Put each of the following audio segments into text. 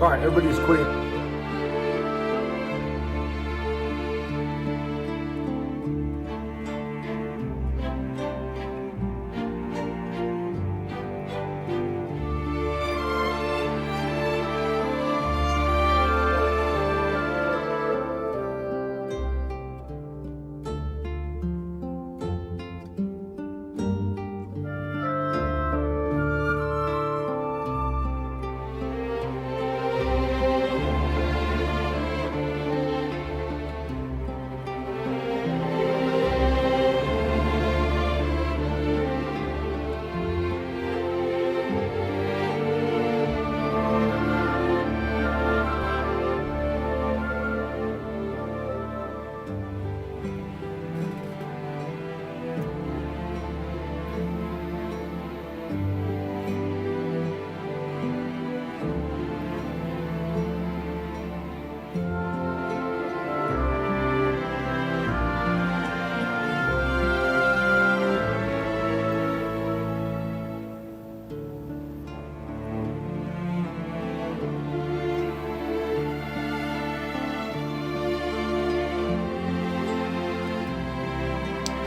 All right, everybody's quitting.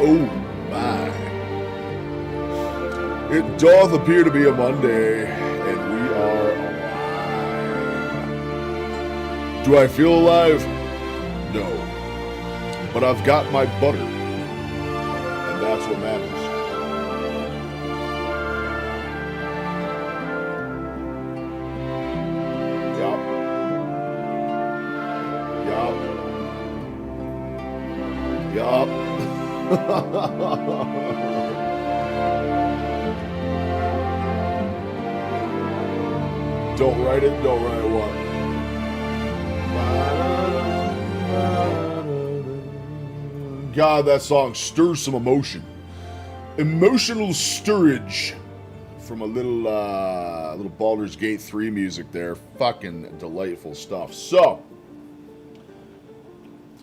Oh my. It doth appear to be a Monday, and we are alive. Do I feel alive? No. But I've got my butter, and that's what matters. Yup. Don't write it, don't write what? God, that song stirs some emotion. Emotional stirrage from a little Baldur's Gate 3 music there. Fucking delightful stuff. So,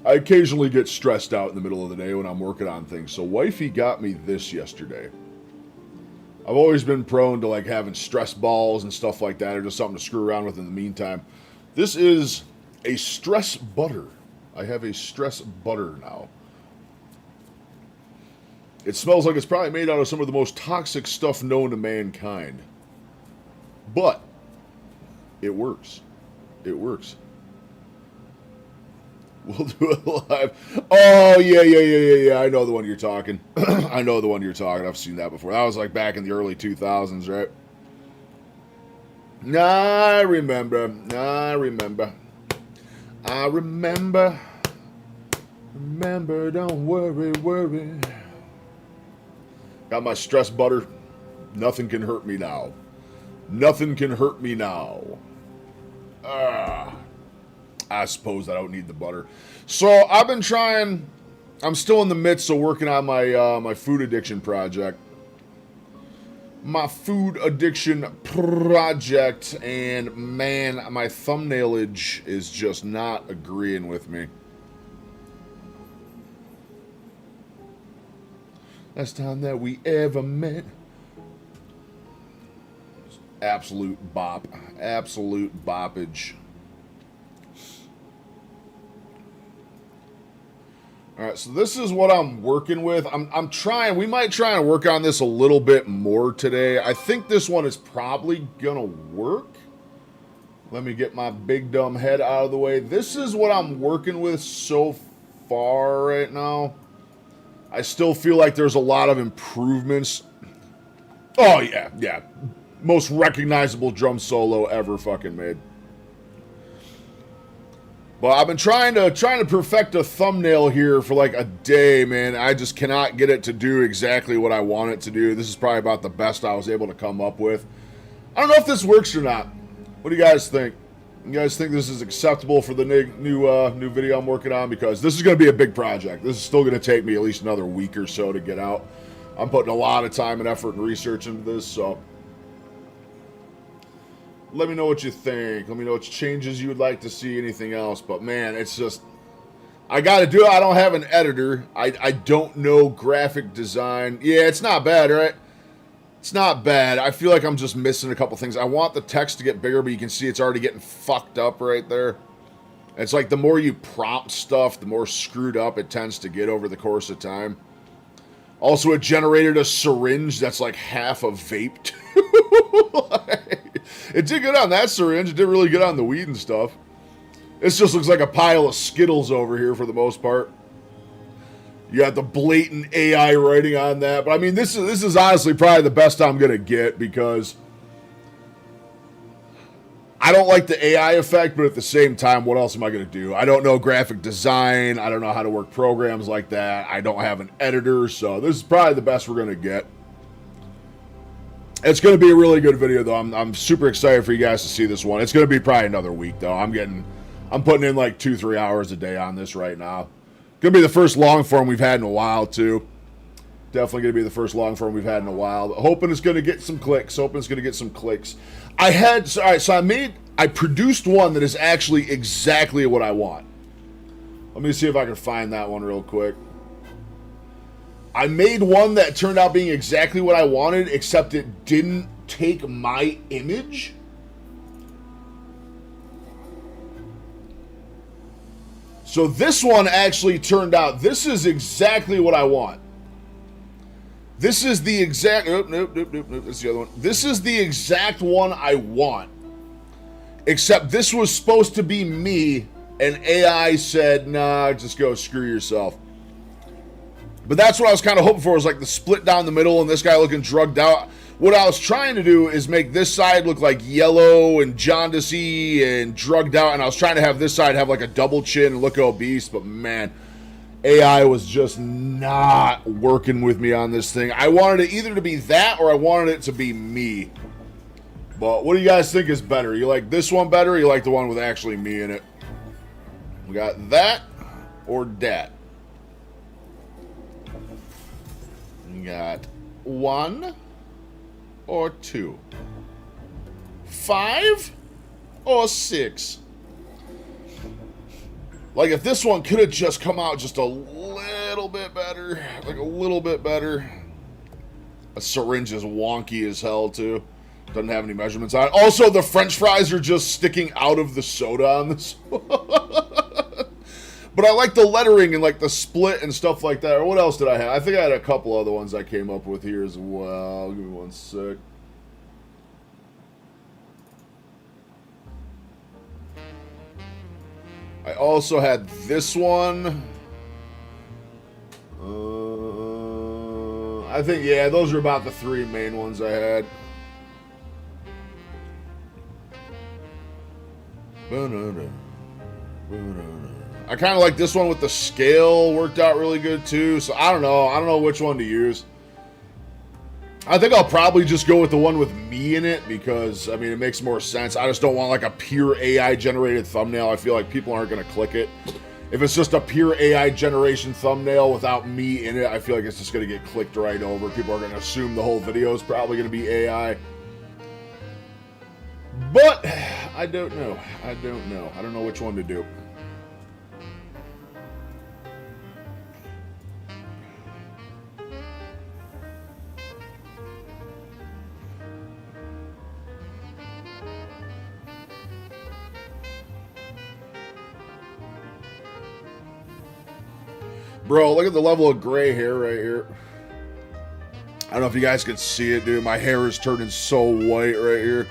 I occasionally get stressed out in the middle of the day when I'm working on things. So wifey got me this yesterday. I've always been prone to like having stress balls and stuff like that, or just something to screw around with in the meantime. This is a stress butter. I have a stress butter now. It smells like it's probably made out of some of the most toxic stuff known to mankind. But it works. It works. We'll do it live. Oh, yeah. I know the one you're talking. I know the one you're talking. I've seen that before. That was like back in the early 2000s, right? I remember. Remember, don't worry. Got my stress butter. Nothing can hurt me now. I suppose I don't need the butter. So I've been trying. I'm still in the midst of working on my food addiction project. And man, my thumbnailage is just not agreeing with me. Last time that we ever met. Absolute boppage. All right, so this is what I'm working with. I'm trying. We might try and work on this a little bit more today. I think this one is probably gonna work. Let me get my big dumb head out of the way. This is what I'm working with so far right now. I still feel like there's a lot of improvements. Oh yeah. Most recognizable drum solo ever fucking made. But I've been trying to perfect a thumbnail here for like a day, man. I just cannot get it to do exactly what I want it to do. This is probably about the best I was able to come up with. I don't know if this works or not. What do you guys think? You guys think this is acceptable for the new video I'm working on? Because this is going to be a big project. This is still going to take me at least another week or so to get out. I'm putting a lot of time and effort and research into this, so let me know what you think. Let me know what changes you would like to see, anything else. But man, it's just, I got to do it. I don't have an editor. I don't know graphic design. Yeah, it's not bad, right? It's not bad. I feel like I'm just missing a couple things. I want the text to get bigger, but you can see it's already getting fucked up right there. It's like the more you prompt stuff, the more screwed up it tends to get over the course of time. Also, it generated a syringe that's like half a vape tube. It did good on that syringe. It did really good on the weed and stuff. This just looks like a pile of Skittles over here for the most part. You got the blatant AI writing on that. But I mean, this is honestly probably the best I'm going to get because I don't like the AI effect, but at the same time, what else am I going to do? I don't know graphic design. I don't know how to work programs like that. I don't have an editor, so this is probably the best we're going to get. It's going to be a really good video, though. I'm super excited for you guys to see this one. It's going to be probably another week, though. I'm putting in like 2-3 hours a day on this right now. Going to be the first long form we've had in a while, too. Definitely going to be the first long form we've had in a while. Hoping it's going to get some clicks. I produced one that is actually exactly what I want. Let me see if I can find that one real quick. I made one that turned out being exactly what I wanted, except it didn't take my image. So this one actually turned out, this is exactly what I want. This is the exact, nope, that's the other one. This is the exact one I want. Except this was supposed to be me, and AI said, nah, just go screw yourself. But that's what I was kind of hoping for, was like the split down the middle and this guy looking drugged out. What I was trying to do is make this side look like yellow and jaundicey and drugged out, and I was trying to have this side have like a double chin and look obese, but man, AI was just not working with me on this thing. I wanted it either to be that or I wanted it to be me. But what do you guys think is better? You like this one better or you like the one with actually me in it? We got that or that. We got 1 or 2. 5 or 6. Like, if this one could have just come out just a little bit better, like a little bit better. A syringe is wonky as hell, too. Doesn't have any measurements on it. Also, the french fries are just sticking out of the soda on this one. But I like the lettering and, like, the split and stuff like that. Or what else did I have? I think I had a couple other ones I came up with here as well. Give me one sec. I also had this one. I think, yeah, those are about the 3 main ones I had. I kind of like this one with the scale. Worked out really good, too. So, I don't know. I don't know which one to use. I think I'll probably just go with the one with me in it because, I mean, it makes more sense. I just don't want, like, a pure AI-generated thumbnail. I feel like people aren't going to click it. If it's just a pure AI generation thumbnail without me in it, I feel like it's just going to get clicked right over. People are going to assume the whole video is probably going to be AI. But, I don't know. I don't know which one to do. Bro, look at the level of gray hair right here. I don't know if you guys can see it, dude. My hair is turning so white right here.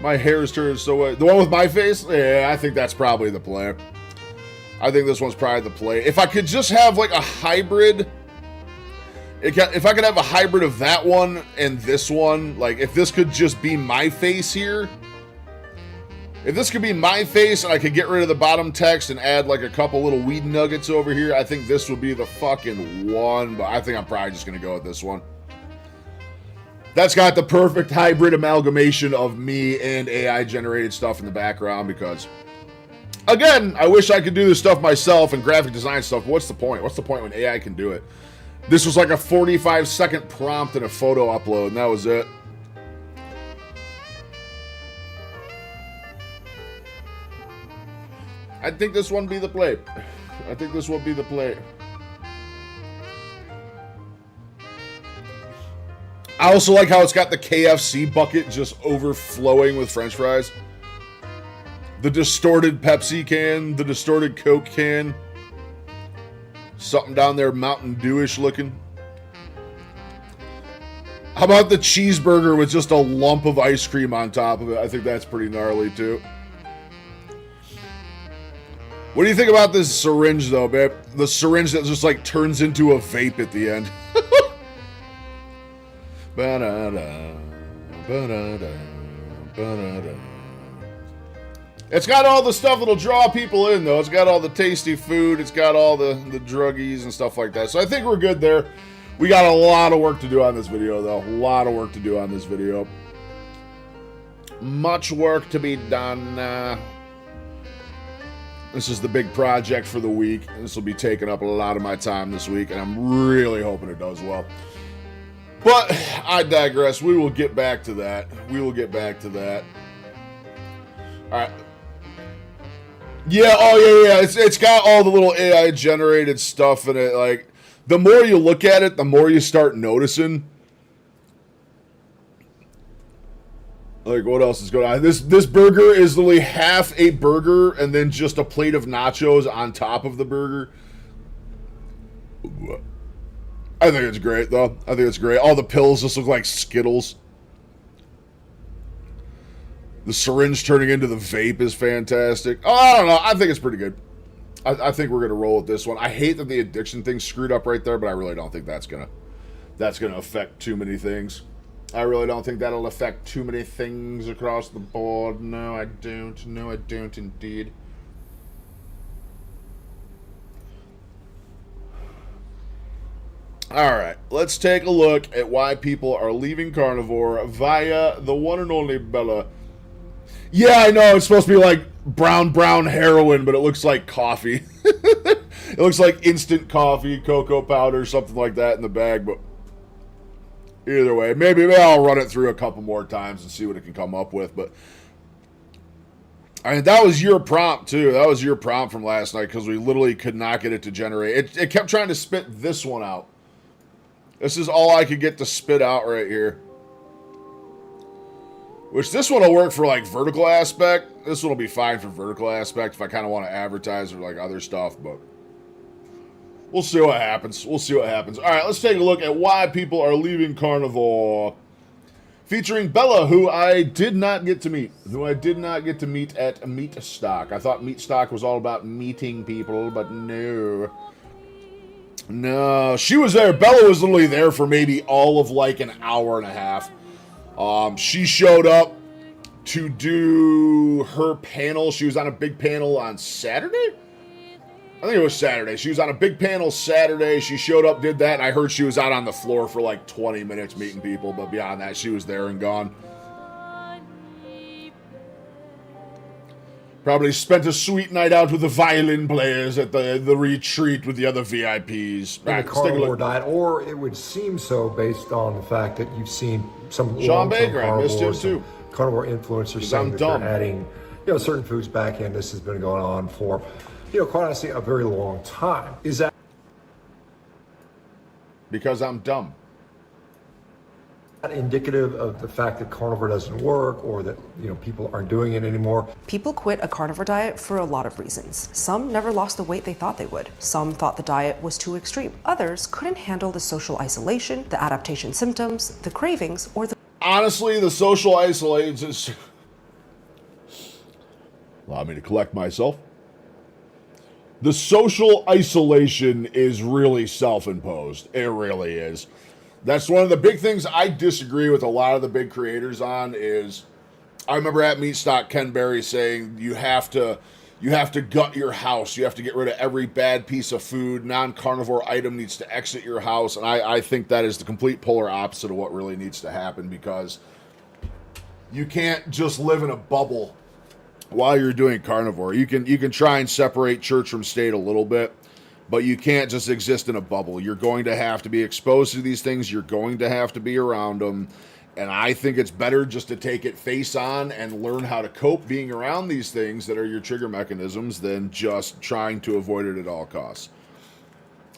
My hair is turning so white. The one with my face? Yeah, I think that's probably the play. I think this one's probably the play. If I could just have like a hybrid... If I could have a hybrid of that one and this one, like if this could just be my face here... If this could be my face and I could get rid of the bottom text and add like a couple little weed nuggets over here, I think this would be the fucking one. But I think I'm probably just going to go with this one. That's got the perfect hybrid amalgamation of me and AI generated stuff in the background because, again, I wish I could do this stuff myself and graphic design stuff. What's the point? What's the point when AI can do it? This was like a 45-second prompt and a photo upload and that was it. I think this one be the play. I think this will be the play. I also like how it's got the KFC bucket just overflowing with French fries. The distorted Pepsi can, the distorted Coke can. Something down there Mountain Dew-ish looking. How about the cheeseburger with just a lump of ice cream on top of it? I think that's pretty gnarly too. What do you think about this syringe though, babe? The syringe that just like turns into a vape at the end. Ba-da-da, ba-da-da, ba-da-da. It's got all the stuff that'll draw people in, though. It's got all the tasty food. It's got all the druggies and stuff like that. So I think we're good there. We got a lot of work to do on this video, though. A lot of work to do on this video. Much work to be done. This is the big project for the week. This will be taking up a lot of my time this week, and I'm really hoping it does well. But I digress. We will get back to that. We will get back to that. All right. Yeah, oh yeah. It's got all the little AI generated stuff in it. Like, the more you look at it, the more you start noticing. Like, what else is going on? This burger is literally half a burger and then just a plate of nachos on top of the burger. I think it's great, though. I think it's great. All the pills just look like Skittles. The syringe turning into the vape is fantastic. Oh, I don't know. I think it's pretty good. I think we're gonna roll with this one. I hate that the addiction thing's screwed up right there, but I really don't think that's gonna affect too many things. I really don't think that'll affect too many things across the board. No, I don't. No, I don't indeed. All right, let's take a look at why people are leaving carnivore via the one and only Bella. Yeah, I know, it's supposed to be like brown heroin, but it looks like coffee. It looks like instant coffee, cocoa powder, something like that in the bag, but either way, maybe I'll run it through a couple more times and see what it can come up with, but I mean, that was your prompt, too. That was your prompt from last night, because we literally could not get it to generate. It kept trying to spit this one out. This is all I could get to spit out right here. Which this one will work for like vertical aspect. This one will be fine for vertical aspect if I kind of want to advertise or like other stuff, but we'll see what happens. We'll see what happens. All right, let's take a look at why people are leaving carnivore. Featuring Bella, who I did not get to meet. At Meat Stock. I thought Meat Stock was all about meeting people, but no. No, she was there. Bella was literally there for maybe all of like an hour and a half. She showed up to do her panel. She was on a big panel on Saturday? I think it was Saturday. She was on a big panel Saturday. She showed up, did that, and I heard she was out on the floor for like 20 minutes meeting people, but beyond that, she was there and gone. Probably spent a sweet night out with the violin players at the retreat with the other VIPs. In the carnivore diet, or it would seem so based on the fact that you've seen some Sean Baker, I missed him too. Carnivore influencers saying that they're adding, certain foods back in. This has been going on for, quite honestly, a very long time. Is that because I'm dumb? Indicative of the fact that carnivore doesn't work, or that people aren't doing it anymore? People quit a carnivore diet for a lot of reasons. Some never lost the weight they thought they would. Some thought the diet was too extreme. Others couldn't handle the social isolation, the adaptation symptoms, the cravings, or the... Honestly, the social isolation is... Allow me to collect myself. The social isolation is really self-imposed. It really is. That's one of the big things I disagree with a lot of the big creators on is, I remember at Meat Stock, Ken Berry saying you have to gut your house. You have to get rid of every bad piece of food. Non-carnivore item needs to exit your house. And I think that is the complete polar opposite of what really needs to happen, because you can't just live in a bubble while you're doing carnivore. You can try and separate church from state a little bit, but you can't just exist in a bubble. You're going to have to be exposed to these things. You're going to have to be around them. And I think it's better just to take it face on and learn how to cope being around these things that are your trigger mechanisms than just trying to avoid it at all costs.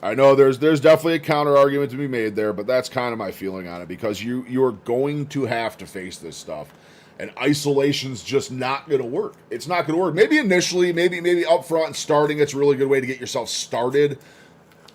I know there's definitely a counter argument to be made there, but that's kind of my feeling on it, because you're going to have to face this stuff, and isolation's just not going to work. It's not going to work. Maybe initially, maybe up front starting, it's a really good way to get yourself started,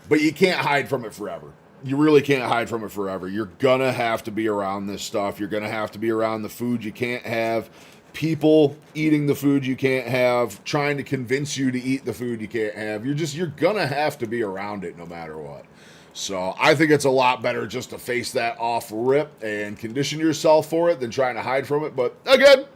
but you can't hide from it forever. You really can't hide from it forever. You're gonna have to be around this stuff. You're gonna have to be around the food you can't have, people eating the food you can't have, trying to convince you to eat the food you can't have. You're gonna have to be around it no matter what. So I think it's a lot better just to face that off rip and condition yourself for it than trying to hide from it. But again,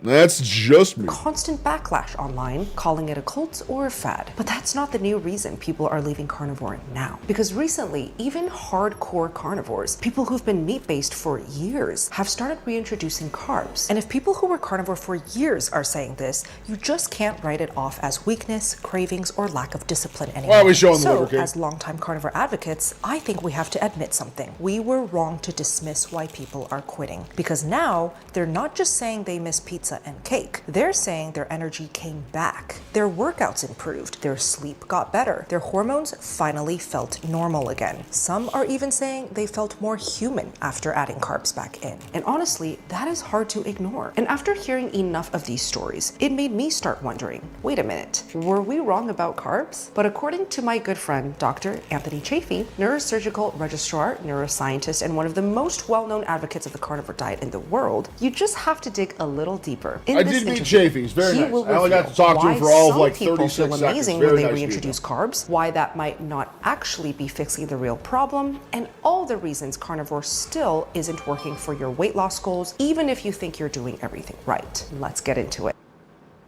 that's just me. Constant backlash online, calling it a cult or a fad. But that's not the new reason people are leaving carnivore now. Because recently, even hardcore carnivores, people who've been meat-based for years, have started reintroducing carbs. And if people who were carnivore for years are saying this, you just can't write it off as weakness, cravings, or lack of discipline anymore. Why are we showing the So, liver cake? as longtime carnivore advocates, I think we have to admit something. We were wrong to dismiss why people are quitting. Because now, they're not just saying they miss pizza and cake. They're saying their energy came back. Their workouts improved. Their sleep got better. Their hormones finally felt normal again. Some are even saying they felt more human after adding carbs back in. And honestly, that is hard to ignore. And after hearing enough of these stories, it made me start wondering, wait a minute, were we wrong about carbs? But according to my good friend, Dr. Anthony Chafee, neurosurgical registrar, neuroscientist, and one of the most well-known advocates of the carnivore diet in the world, you just have to dig a little deeper. I did meet Chafee. He's very nice. I only got to talk to him for all of like 36 seconds. Amazing Very when they nice reintroduce dude. carbs, why that might not actually be fixing the real problem, and all the reasons carnivore still isn't working for your weight loss goals, even if you think you're doing everything right. Let's get into it.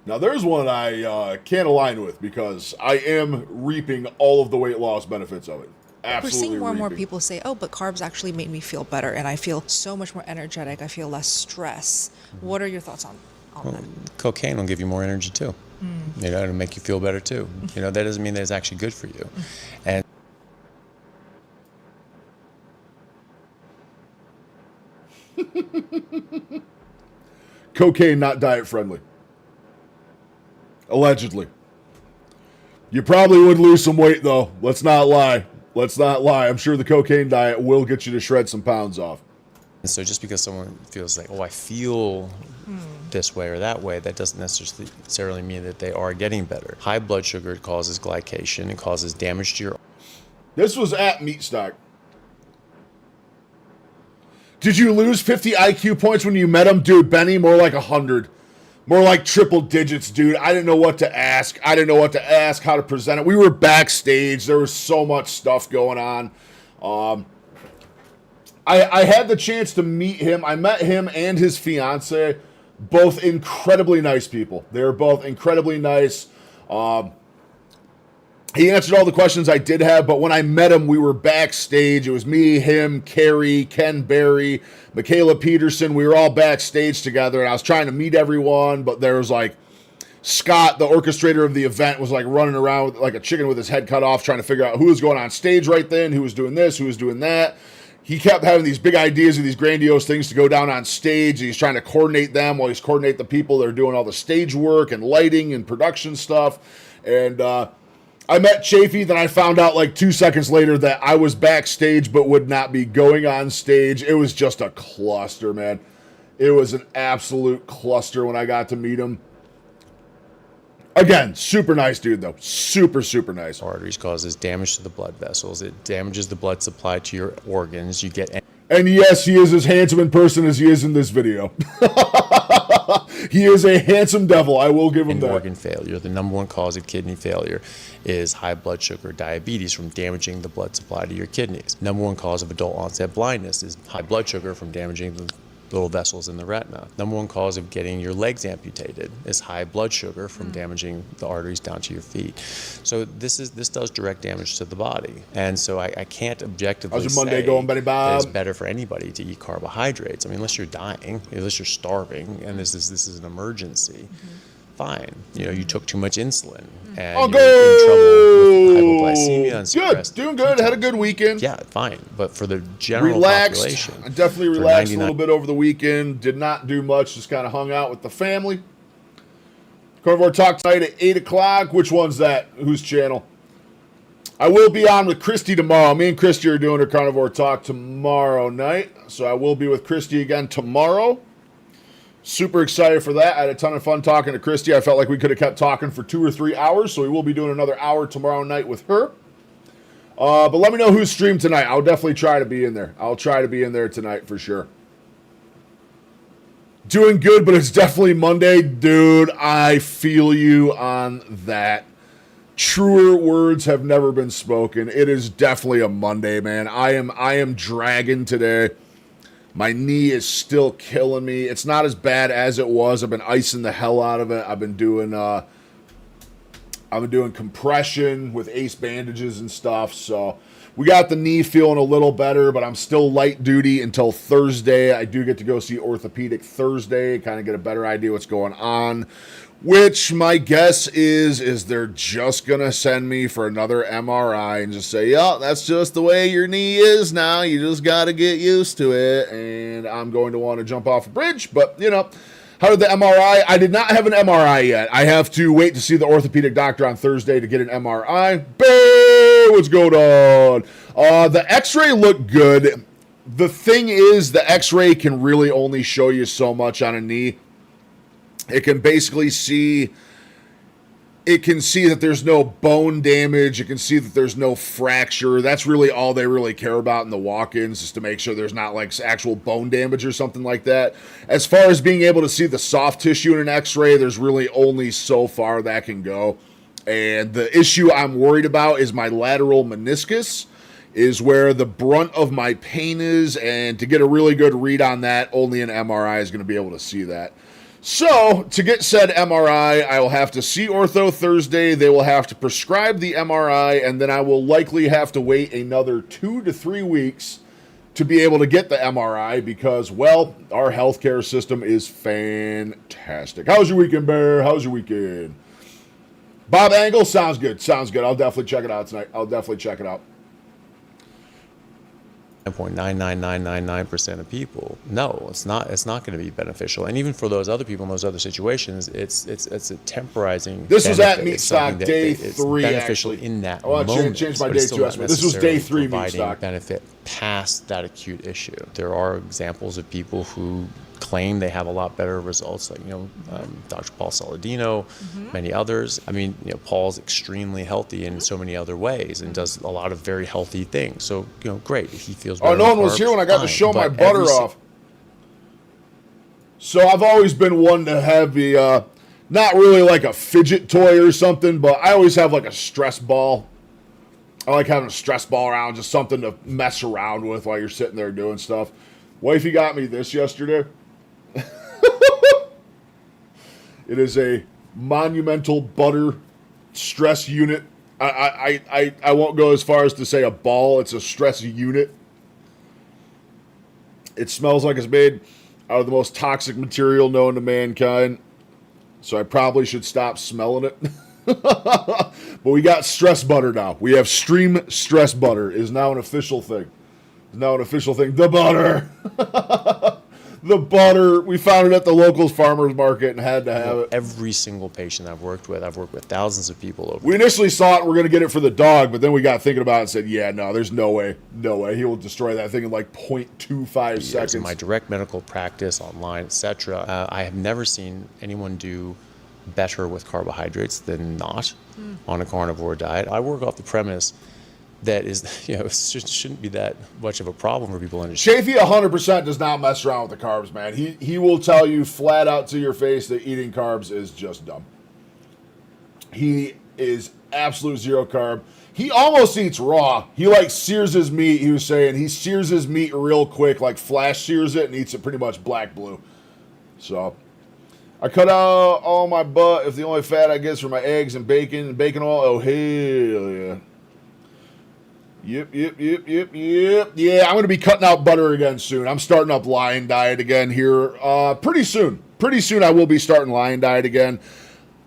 Now, there's one I can't align with, because I am reaping all of the weight loss benefits of it. Absolutely. We're seeing more and more reaping. people say, oh, but carbs actually made me feel better and I feel so much more energetic. I feel less stress. What are your thoughts on that? Cocaine will give you more energy too. You know, it'll make you feel better too. You know, that doesn't mean that it's actually good for you. And Cocaine not diet friendly. Allegedly. You probably would lose some weight though. Let's not lie. Let's not lie. I'm sure the cocaine diet will get you to shred some pounds off. so just because someone feels like, oh, I feel this way or that way, that doesn't necessarily mean that they are getting better. High blood sugar causes glycation. It causes damage to your... This was at Meatstock. Did you lose 50 IQ points when you met him? Dude, Benny, more like 100. More like triple digits, dude. I didn't know what to ask. I didn't know what to ask, how to present it. We were backstage. There was so much stuff going on. I had the chance to meet him. I met him and his fiance. Both incredibly nice people. They were both incredibly nice. He answered all the questions I did have, but when I met him, we were backstage. It was me, him, Carrie, Ken Berry, Michaela Peterson. We were all backstage together, and I was trying to meet everyone, but there was like Scott, the orchestrator of the event, was like running around like a chicken with his head cut off, trying to figure out who was going on stage right then, who was doing this, who was doing that. He kept having these big ideas of these grandiose things to go down on stage. He's trying to coordinate them while he's coordinating the people that are doing all the stage work and lighting and production stuff. And I met Chafee, then I found out like 2 seconds later that I was backstage but would not be going on stage. It was just a cluster, man. It was an absolute cluster when I got to meet him. Again, super nice dude, though. Super, super nice. Arteries causes damage to the blood vessels. It damages the blood supply to your organs. You get... And yes, he is as handsome in person as he is in this video. He is a handsome devil. I will give him that. Organ failure. The number one cause of kidney failure is high blood sugar, diabetes, from damaging the blood supply to your kidneys. Number one cause of adult onset blindness is high blood sugar from damaging the little vessels in the retina. Number one cause of getting your legs amputated is high blood sugar from damaging the arteries down to your feet. So this does direct damage to the body. And so I can't objectively How's your Monday say going, Benny Bob? that it's better for anybody to eat carbohydrates. I mean, unless you're dying, unless you're starving, and this is an emergency. Fine. You know, you took too much insulin and you're in trouble with hypoglycemia and suppressed Good. Doing good. Had a good weekend. Yeah, fine. But for the general Relaxed. population, I definitely for relaxed a 99 little bit over the weekend. Did not do much. Just kind of hung out with the family. Carnivore Talk tonight at 8 o'clock. Which one's that? Whose channel? I will be on with Christy tomorrow. Me and Christy are doing a carnivore talk tomorrow night. So I will be with Christy again tomorrow. Super excited for that. I had a ton of fun talking to Christy. I felt like we could have kept talking for 2 or 3 hours. So we will be doing another hour tomorrow night with her. But let me know who's streamed tonight. I'll definitely try to be in there. I'll try to be in there tonight for sure. Doing good, but it's definitely Monday. Dude, I feel you on that. Truer words have never been spoken. It is definitely a Monday, man. I am dragging today. My knee is still killing me. It's not as bad as it was. I've been icing the hell out of it. I've been doing compression with ace bandages and stuff. So we got the knee feeling a little better, but I'm still light duty until Thursday. I do get to go see orthopedic Thursday, kind of get a better idea what's going on. Which my guess is they're just going to send me for another MRI and just say, yeah, that's just the way your knee is now. You just got to get used to it. And I'm going to want to jump off a bridge. But, you know, how did the MRI? I did not have an MRI yet. I have to wait to see the orthopedic doctor on Thursday to get an MRI. Bae, what's going on? The x-ray looked good. The thing is, the x-ray can really only show you so much on a knee. It can basically see that there's no bone damage. It can see that there's no fracture. That's really all they really care about in the walk-ins, is to make sure there's not like actual bone damage or something like that. As far as being able to see the soft tissue in an x-ray, there's really only so far that can go. And the issue I'm worried about is my lateral meniscus, is where the brunt of my pain is. And to get a really good read on that, only an MRI is going to be able to see that. So, to get said MRI, I will have to see ortho Thursday. They will have to prescribe the MRI, and then I will likely have to wait another 2 to 3 weeks to be able to get the MRI because, well, our healthcare system is fantastic. How's your weekend, Bear? How's your weekend? Bob Angle? Sounds good. Sounds good. I'll definitely check it out tonight. I'll definitely check it out. 9.99999% of people, no, it's not going to be beneficial. And even for those other people in those other situations, it's a temporizing. This was at benefit. Meat It's Stock something day it's 3. beneficial Actually, in that I want to moment. change my but day it's still 2 not estimate. This was day necessarily 3 Meat providing Stock. benefit past that acute issue. There are examples of people who claim they have a lot better results, like Dr. Paul Saladino, many others. I mean, Paul's extremely healthy in so many other ways and does a lot of very healthy things. So great if he feels better. Oh, no one was here when I got to show my butter off. So I've always been one to have the not really like a fidget toy or something, but I always have like a stress ball. I like having a stress ball around, just something to mess around with while you're sitting there doing stuff. Wifey got me this yesterday. It is a monumental butter stress unit. I won't go as far as to say a ball. It's a stress unit. It smells like it's made out of the most toxic material known to mankind. So I probably should stop smelling it. But we got stress butter now. We have Stream Stress Butter is now an official thing. It's now an official thing. The butter. The butter. We found it at the local farmer's market and had to have it. Every single patient I've worked with thousands of people over. We initially thought we were going to get it for the dog, but then we got thinking about it and said, yeah, no, there's no way. No way. He will destroy that thing in like 0.25 seconds. In my direct medical practice, online, etc., I have never seen anyone do better with carbohydrates than not on a carnivore diet. I work off the premise that is, it shouldn't be that much of a problem for people to understand. Chafee 100% does not mess around with the carbs, man. He will tell you flat out to your face that eating carbs is just dumb. He is absolute zero carb. He almost eats raw. He like sears his meat. He was saying he sears his meat real quick, like flash sears it and eats it pretty much black blue. So I cut out all my butt if the only fat I get is from my eggs and bacon oil. Oh, hell yeah. Yep. Yeah, I'm going to be cutting out butter again soon. I'm starting up Lion Diet again here pretty soon. Pretty soon I will be starting Lion Diet again.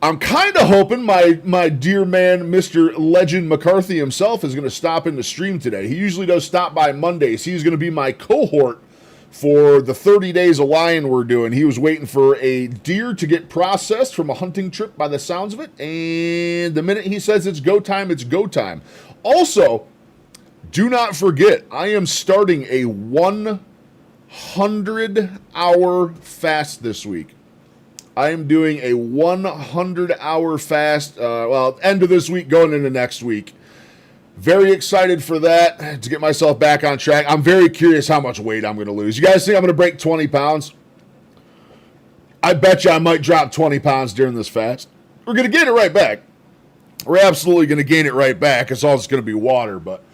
I'm kind of hoping my dear man, Mr. Legend McCarthy himself, is going to stop in the stream today. He usually does stop by Mondays. He's going to be my cohort for the 30 days of lion we're doing. He was waiting for a deer to get processed from a hunting trip by the sounds of it. And the minute he says it's go time, it's go time. Also, do not forget, I am starting a 100-hour fast this week. I am doing a 100-hour fast, end of this week, going into next week. Very excited for that, to get myself back on track. I'm very curious how much weight I'm going to lose. You guys think I'm going to break 20 pounds? I bet you I might drop 20 pounds during this fast. We're going to gain it right back. We're absolutely going to gain it right back. It's all just going to be water, but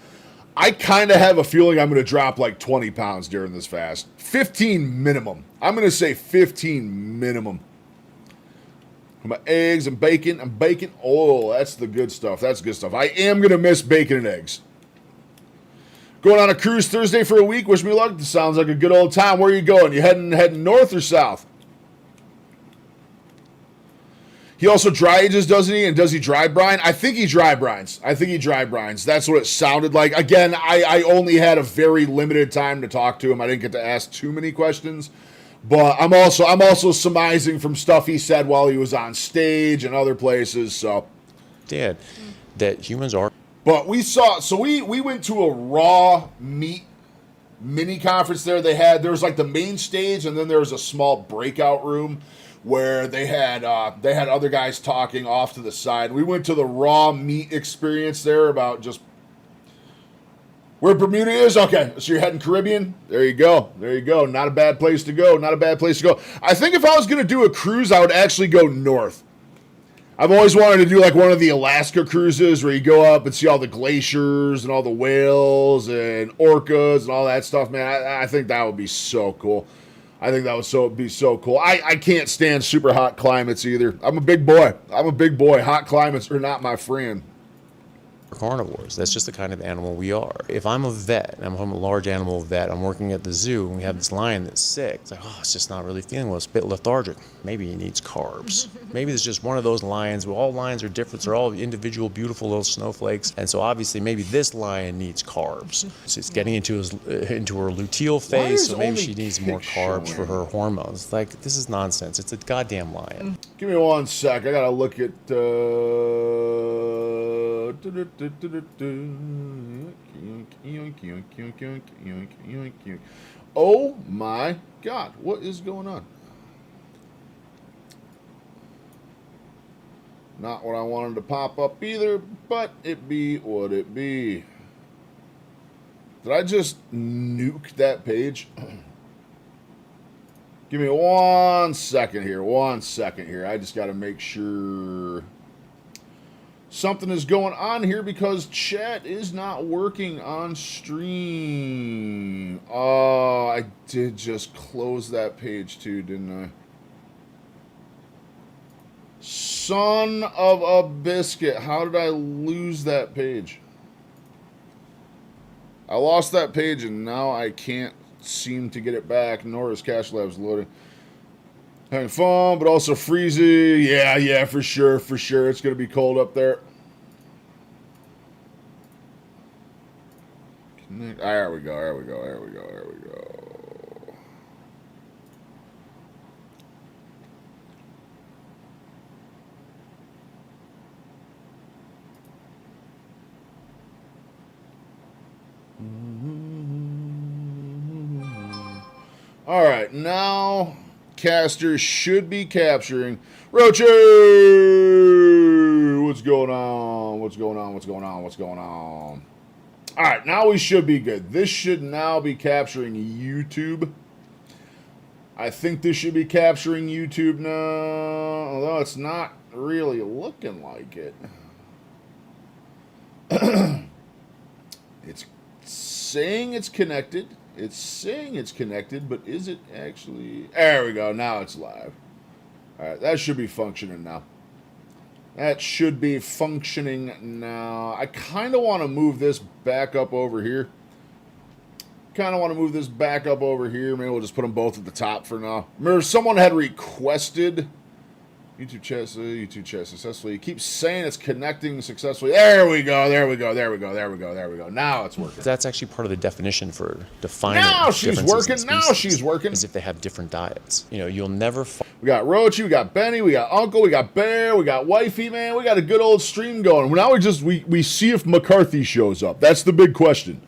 I kind of have a feeling I'm going to drop like 20 pounds during this fast. 15 minimum. I'm going to say 15 minimum. My eggs and bacon. I'm baking. Oh, that's the good stuff. That's good stuff. I am going to miss bacon and eggs. Going on a cruise Thursday for a week. Wish me luck. This sounds like a good old time. Where are you going? You heading north or south? He also dry ages, doesn't he? And does he dry brine? I think he dry brines. That's what it sounded like. Again, I only had a very limited time to talk to him. I didn't get to ask too many questions. But I'm also surmising from stuff he said while he was on stage and other places. So, Dad, that humans are. But we went to a raw meat mini conference there. There was like the main stage, and then there was a small breakout room where they had other guys talking off to the side. We went to the raw meat experience there about just where Bermuda is. Okay, so you're heading Caribbean. There you go. Not a bad place to go. I think if I was going to do a cruise, I would actually go north. I've always wanted to do like one of the Alaska cruises where you go up and see all the glaciers and all the whales and orcas and all that stuff, man. I think that would be so cool. Be so cool. I can't stand super hot climates either. I'm a big boy. Hot climates are not my friend. Carnivores. That's just the kind of animal we are. If I'm a vet, and I'm a large animal vet, I'm working at the zoo, and we have this lion that's sick. It's like, it's just not really feeling well. It's a bit lethargic. Maybe he needs carbs. Maybe it's just one of those lions. Well, all lions are different. They're all individual, beautiful little snowflakes. And so obviously, maybe this lion needs carbs. So it's getting into her luteal phase, so maybe she needs more carbs for her hormones. Like, this is nonsense. It's a goddamn lion. Give me one sec. I gotta look at. Oh my God, what is going on? Not what I wanted to pop up either, but it be what it be. Did I just nuke that page? Give me 1 second here. I just got to make sure something is going on here because chat is not working on stream. Oh, I did just close that page too, didn't I? Son of a biscuit. How did I lose that page? I lost that page and now I can't seem to get it back, nor is Cash Labs loading. Having fun, but also freezy. Yeah, for sure. It's going to be cold up there. There we go. All right, now caster should be capturing Roche. What's going on? All right, now we should be good. This should now be capturing YouTube. I think this should be capturing YouTube now, although it's not really looking like it. It's saying it's connected. But is it actually? There we go. Now it's live. All right, that should be functioning now. I kind of want to move this back up over here. Maybe we'll just put them both at the top for now. Remember, someone had requested YouTube chat successfully. You keep saying it's connecting successfully. There we go. Now it's working. That's actually part of the definition for defining. Now she's differences in working. Now species, she's working. Is if they have different diets. You know, you'll never. We got Rochi, we got Benny, we got Uncle, we got Bear, we got Wifey, man. We got a good old stream going. Now we see if McCarthy shows up. That's the big question.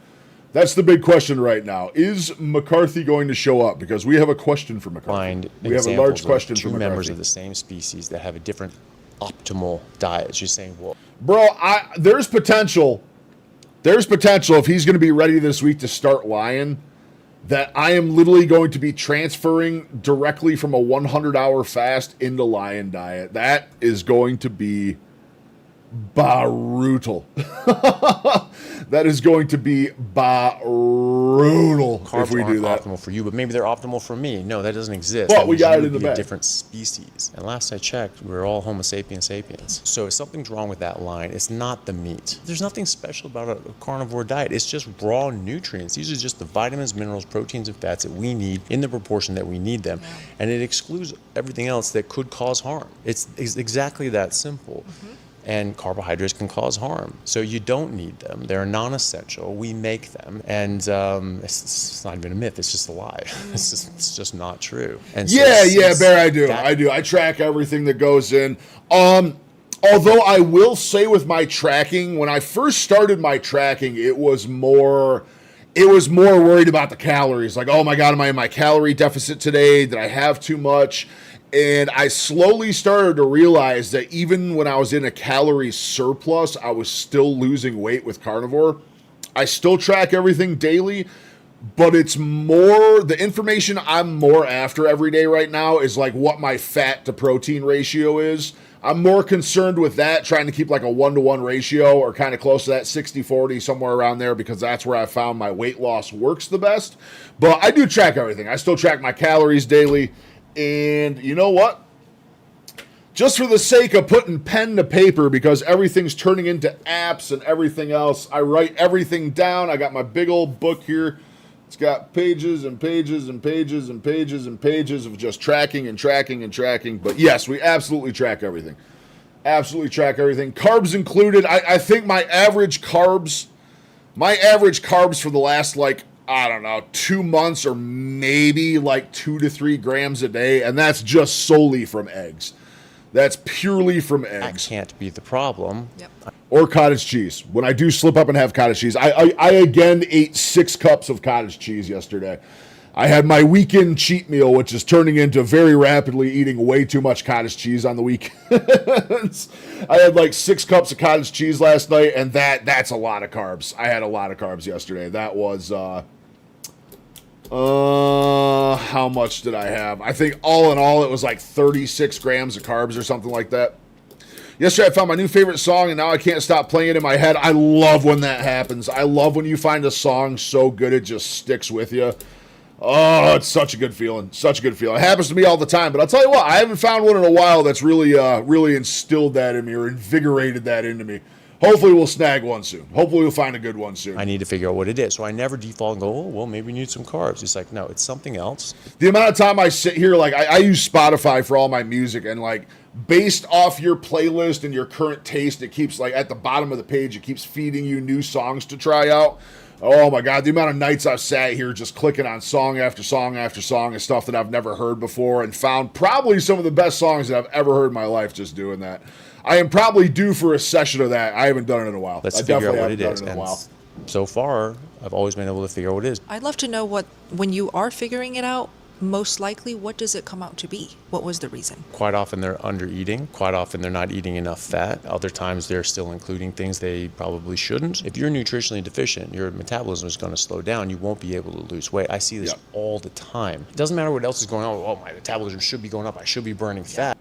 That's the big question right now. Is McCarthy going to show up? Because we have a question for McCarthy. We have a large question for McCarthy. Two members of the same species that have a different optimal diet. She's saying, well, bro, there's potential. There's potential if he's going to be ready this week to start lying, that I am literally going to be transferring directly from a 100-hour fast into lion diet. That is going to be brutal. That is going to be brutal carbs if we do that. Optimal for you, but maybe they're optimal for me. No, that doesn't exist. Well, we got it in the bag. bag. Different species. And last I checked, we're all Homo sapiens. So if something's wrong with that line, it's not the meat. There's nothing special about a carnivore diet. It's just raw nutrients. These are just the vitamins, minerals, proteins, and fats that we need in the proportion that we need them. Yeah. And it excludes everything else that could cause harm. It's exactly that simple. Mm-hmm. And carbohydrates can cause harm. So you don't need them. They're non-essential. We make them. And it's not even a myth. It's just a lie. It's just not true. And so Bear, I do. I track everything that goes in. Although I will say with my tracking, when I first started my tracking, it was more worried about the calories. Like, oh my God, am I in my calorie deficit today? Did I have too much? And I slowly started to realize that even when I was in a calorie surplus, I was still losing weight with carnivore. I still track everything daily, but it's more, the information I'm more after every day right now is like what my fat to protein ratio is. I'm more concerned with that, trying to keep like a 1-to-1 ratio or kind of close to that 60-40, somewhere around there, because that's where I found my weight loss works the best. But I do track everything. I still track my calories daily. And you know what? Just for the sake of putting pen to paper, because everything's turning into apps and everything else, I write everything down. I got my big old book here. It's got pages and pages and pages and pages and pages of just tracking and tracking and tracking. But yes, we absolutely track everything. Absolutely track everything. Carbs included. I think my average carbs for the last, like, I don't know, 2 months or maybe like 2 to 3 grams a day. And that's just solely from eggs. That's purely from eggs. That can't be the problem. Yep. Or cottage cheese. When I do slip up and have cottage cheese, I again ate 6 cups of cottage cheese yesterday. I had my weekend cheat meal, which is turning into very rapidly eating way too much cottage cheese on the weekends. I had like 6 cups of cottage cheese last night, and that's a lot of carbs. I had a lot of carbs yesterday. That was how much did I have? I think all in all, it was like 36 grams of carbs or something like that. Yesterday, I found my new favorite song, and now I can't stop playing it in my head. I love when that happens. I love when you find a song so good it just sticks with you. Oh, it's such a good feeling. Such a good feeling. It happens to me all the time, but I'll tell you what, I haven't found one in a while that's really instilled that in me or invigorated that into me. Hopefully we'll snag one soon. Hopefully we'll find a good one soon. I need to figure out what it is. So I never default and go, oh, well, maybe we need some carbs. It's like, no, it's something else. The amount of time I sit here, like I use Spotify for all my music, and like based off your playlist and your current taste, it keeps like at the bottom of the page, it keeps feeding you new songs to try out. Oh my God, the amount of nights I've sat here just clicking on song after song after song and stuff that I've never heard before, and found probably some of the best songs that I've ever heard in my life just doing that. I am probably due for a session of that. I haven't done it in a while. Let's figure out what it is. And so far, I've always been able to figure out what it is. I'd love to know when you are figuring it out, most likely, what does it come out to be? What was the reason? Quite often they're under eating. Quite often they're not eating enough fat. Other times they're still including things they probably shouldn't. If you're nutritionally deficient, your metabolism is going to slow down. You won't be able to lose weight. I see this all the time. It doesn't matter what else is going on. Oh, my metabolism should be going up. I should be burning fat.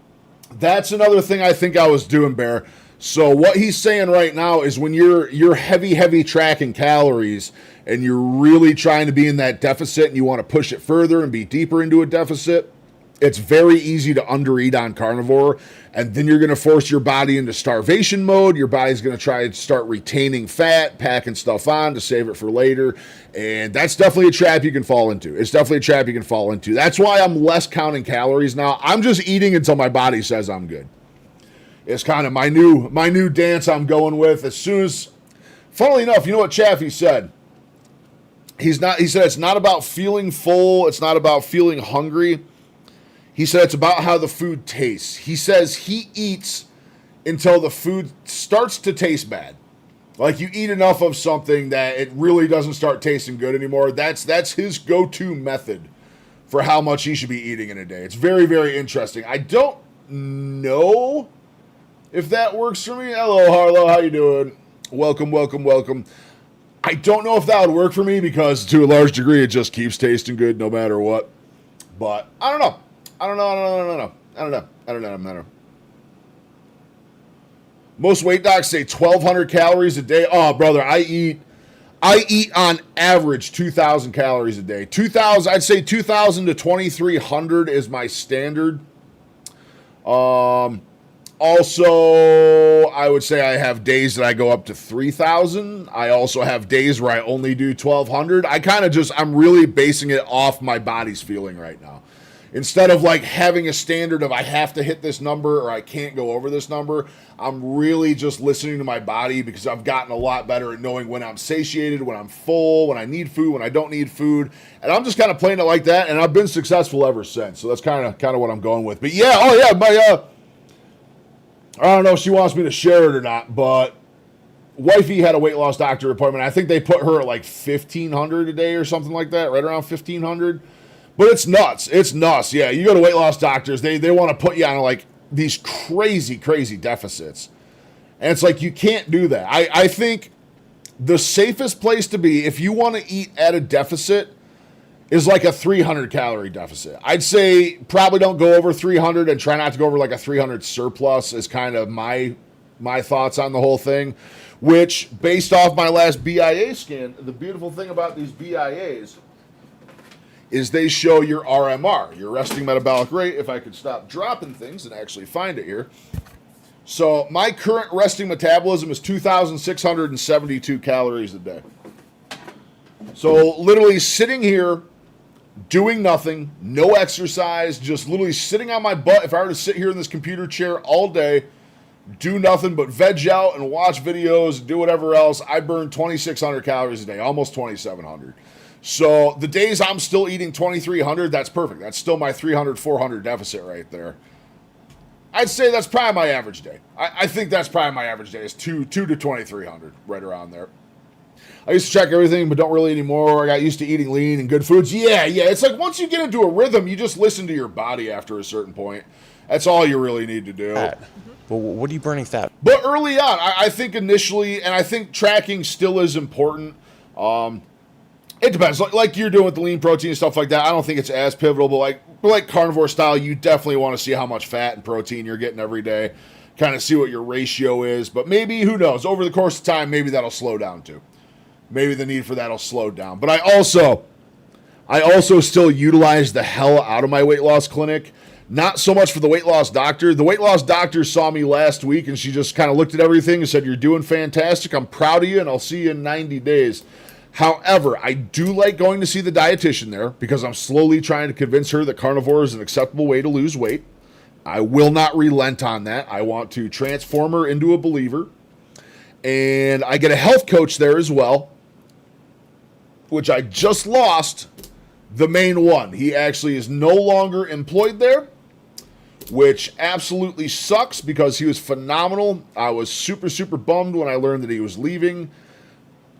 That's another thing I think I was doing, Bear. So what he's saying right now is when you're heavy tracking calories and you're really trying to be in that deficit and you want to push it further and be deeper into a deficit, It's very easy to undereat on carnivore, and then you're going to force your body into starvation mode. Your body's going to try to start retaining fat, packing stuff on to save it for later, and that's definitely a trap you can fall into. It's definitely a trap you can fall into. That's why I'm less counting calories now. I'm just eating until my body says I'm good. It's kind of my new dance I'm going with. As soon as, funnily enough, you know what Chaffee said? He said it's not about feeling full. It's not about feeling hungry. He said it's about how the food tastes. He says he eats until the food starts to taste bad. Like you eat enough of something that it really doesn't start tasting good anymore. That's his go-to method for how much he should be eating in a day. It's very, very interesting. I don't know if that works for me. Hello, Harlow. How you doing? Welcome, welcome, welcome. I don't know if that would work for me because to a large degree it just keeps tasting good no matter what. But I don't know. I don't know. Most weight docs say 1,200 calories a day. Oh, brother, I eat on average 2,000 calories a day. 2,000, I'd say 2,000 to 2,300 is my standard. Also, I would say I have days that I go up to 3,000. I also have days where I only do 1,200. I'm really basing it off my body's feeling right now. Instead of like having a standard of I have to hit this number or I can't go over this number, I'm really just listening to my body because I've gotten a lot better at knowing when I'm satiated, when I'm full, when I need food, when I don't need food. And I'm just kind of playing it like that, and I've been successful ever since. So that's kind of what I'm going with. But yeah, I don't know if she wants me to share it or not, but wifey had a weight loss doctor appointment. I think they put her at like 1,500 a day or something like that, right around 1,500. But it's nuts. It's nuts. Yeah, you go to weight loss doctors, they want to put you on like these crazy, crazy deficits. And it's like you can't do that. I think the safest place to be if you want to eat at a deficit is like a 300 calorie deficit. I'd say probably don't go over 300 and try not to go over like a 300 surplus is kind of my thoughts on the whole thing, which based off my last BIA scan, the beautiful thing about these BIAs is they show your RMR, your resting metabolic rate. If I could stop dropping things and actually find it here. So my current resting metabolism is 2,672 calories a day. So literally sitting here, doing nothing, no exercise, just literally sitting on my butt. If I were to sit here in this computer chair all day, do nothing but veg out and watch videos, do whatever else, I burn 2,600 calories a day, almost 2,700. So the days I'm still eating 2,300, that's perfect. That's still my 300, 400 deficit right there. I'd say that's probably my average day. I think that's probably my average day is 2 to 2,300, right around there. I used to track everything, but don't really anymore. I got used to eating lean and good foods. Yeah. It's like once you get into a rhythm, you just listen to your body after a certain point. That's all you really need to do. But what are you burning fat? But early on, I think initially, and I think tracking still is important. It depends. Like you're doing with the lean protein and stuff like that, I don't think it's as pivotal, but like carnivore style, you definitely want to see how much fat and protein you're getting every day, kind of see what your ratio is. But maybe, who knows, over the course of time, maybe that'll slow down too. Maybe the need for that'll slow down. But I also still utilize the hell out of my weight loss clinic. Not so much for the weight loss doctor. The weight loss doctor saw me last week and she just kind of looked at everything and said, "You're doing fantastic. I'm proud of you and I'll see you in 90 days. However, I do like going to see the dietitian there because I'm slowly trying to convince her that carnivore is an acceptable way to lose weight. I will not relent on that. I want to transform her into a believer. And I get a health coach there as well, which I just lost the main one. He actually is no longer employed there, which absolutely sucks because he was phenomenal. I was super, super bummed when I learned that he was leaving.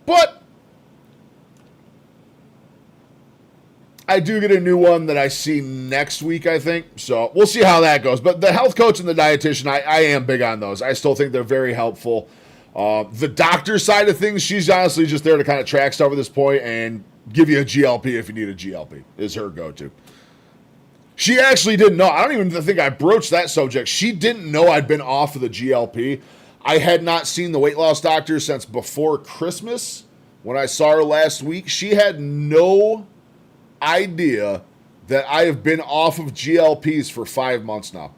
But I do get a new one that I see next week, I think. So we'll see how that goes. But the health coach and the dietitian, I am big on those. I still think they're very helpful. The doctor side of things, she's honestly just there to kind of track stuff at this point and give you a GLP if you need a GLP, is her go-to. She actually didn't know. I don't even think I broached that subject. She didn't know I'd been off of the GLP. I had not seen the weight loss doctor since before Christmas when I saw her last week. She had no idea that I have been off of GLPs for 5 months now.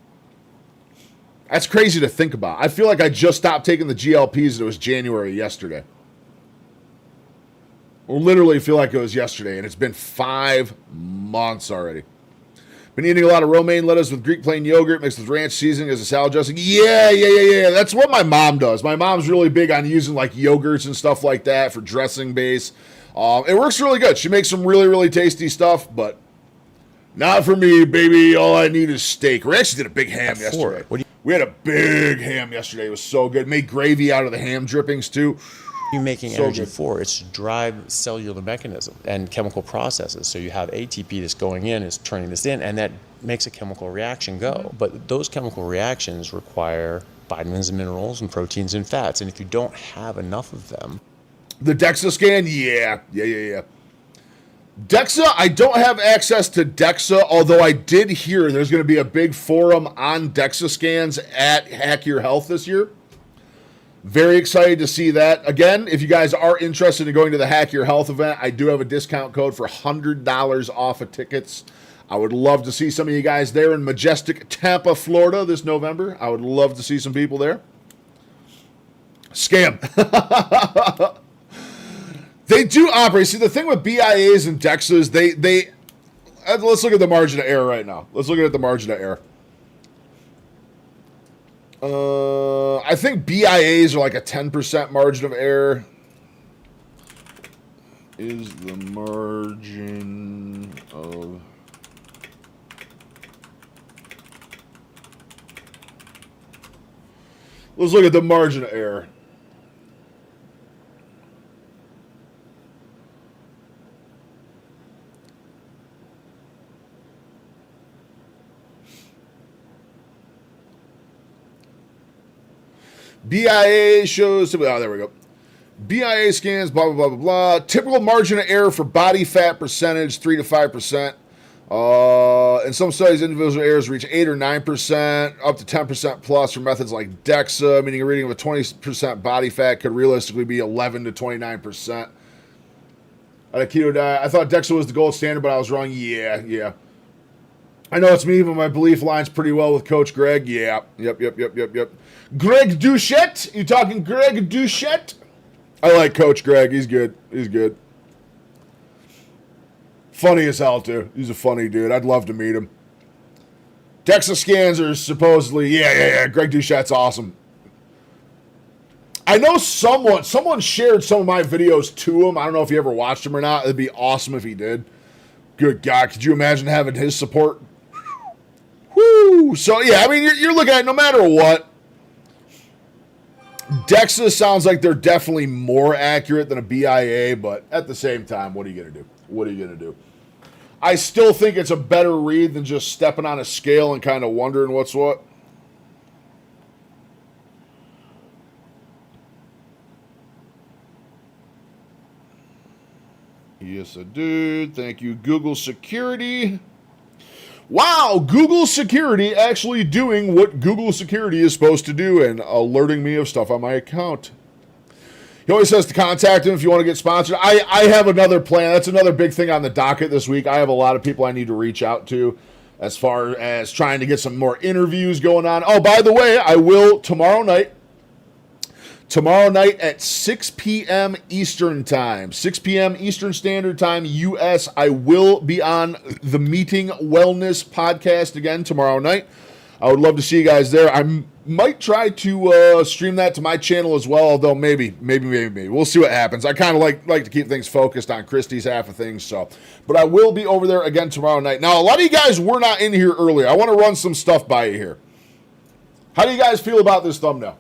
That's crazy to think about. I feel like I just stopped taking the GLPs and it was January yesterday. I literally feel like it was yesterday, and it's been 5 months already. Been eating a lot of romaine lettuce with Greek plain yogurt mixed with ranch seasoning as a salad dressing. Yeah. That's what my mom does. My mom's really big on using like yogurts and stuff like that for dressing base. It works really good. She makes some really, really tasty stuff, but not for me, baby. All I need is steak. We actually did a big ham yesterday. We had a big ham yesterday. It was so good. Made gravy out of the ham drippings too. You're making So energy good. for it's to drive cellular mechanism and chemical processes. So you have ATP that's going in, is turning this in, and that makes a chemical reaction go. But those chemical reactions require vitamins and minerals and proteins and fats. And if you don't have enough of them, The DEXA scan, yeah. DEXA, I don't have access to DEXA, although I did hear there's going to be a big forum on DEXA scans at Hack Your Health this year. Very excited to see that. Again, if you guys are interested in going to the Hack Your Health event, I do have a discount code for $100 off of tickets. I would love to see some of you guys there in Majestic, Tampa, Florida this November. I would love to see some people there. Scam. They do operate. See, the thing with BIAs and DEXAs, they let's look at the margin of error right now. Let's look at the margin of error. I think BIAs are like a 10% margin of error. Is the margin of... Let's look at the margin of error. BIA shows, oh, there we go. BIA scans, blah, blah, blah, blah, blah. Typical margin of error for body fat percentage, 3 to 5%. In some studies, individual errors reach 8 or 9%, up to 10% plus for methods like DEXA, meaning a reading of a 20% body fat could realistically be 11 to 29%. On a keto diet, I thought DEXA was the gold standard, but I was wrong. Yeah. I know it's me, but my belief lines pretty well with Coach Greg. Yeah. Yep. Greg Douchette? You talking Greg Douchette? I like Coach Greg. He's good. Funny as hell, too. He's a funny dude. I'd love to meet him. DEXA scans are supposedly, yeah. Greg Doucette's awesome. I know someone shared some of my videos to him. I don't know if he ever watched them or not. It'd be awesome if he did. Good God. Could you imagine having his support? Woo! So, yeah, I mean, you're looking at it no matter what. DEXA sounds like they're definitely more accurate than a BIA, but at the same time, what are you going to do? I still think it's a better read than just stepping on a scale and kind of wondering what's what. Yes, I do. Thank you, Google Security. Wow, Google Security actually doing what Google Security is supposed to do and alerting me of stuff on my account. He always says to contact him if you want to get sponsored. I have another plan. That's another big thing on the docket this week. I have a lot of people I need to reach out to as far as trying to get some more interviews going on. Oh, by the way, I will tomorrow night at 6 p.m. Eastern Time, 6 p.m. Eastern Standard Time, U.S., I will be on the Meeting Wellness podcast again tomorrow night. I would love to see you guys there. I might try to stream that to my channel as well, although maybe. We'll see what happens. I kind of like to keep things focused on Christy's half of things, so. But I will be over there again tomorrow night. Now, a lot of you guys were not in here earlier. I want to run some stuff by you here. How do you guys feel about this thumbnail?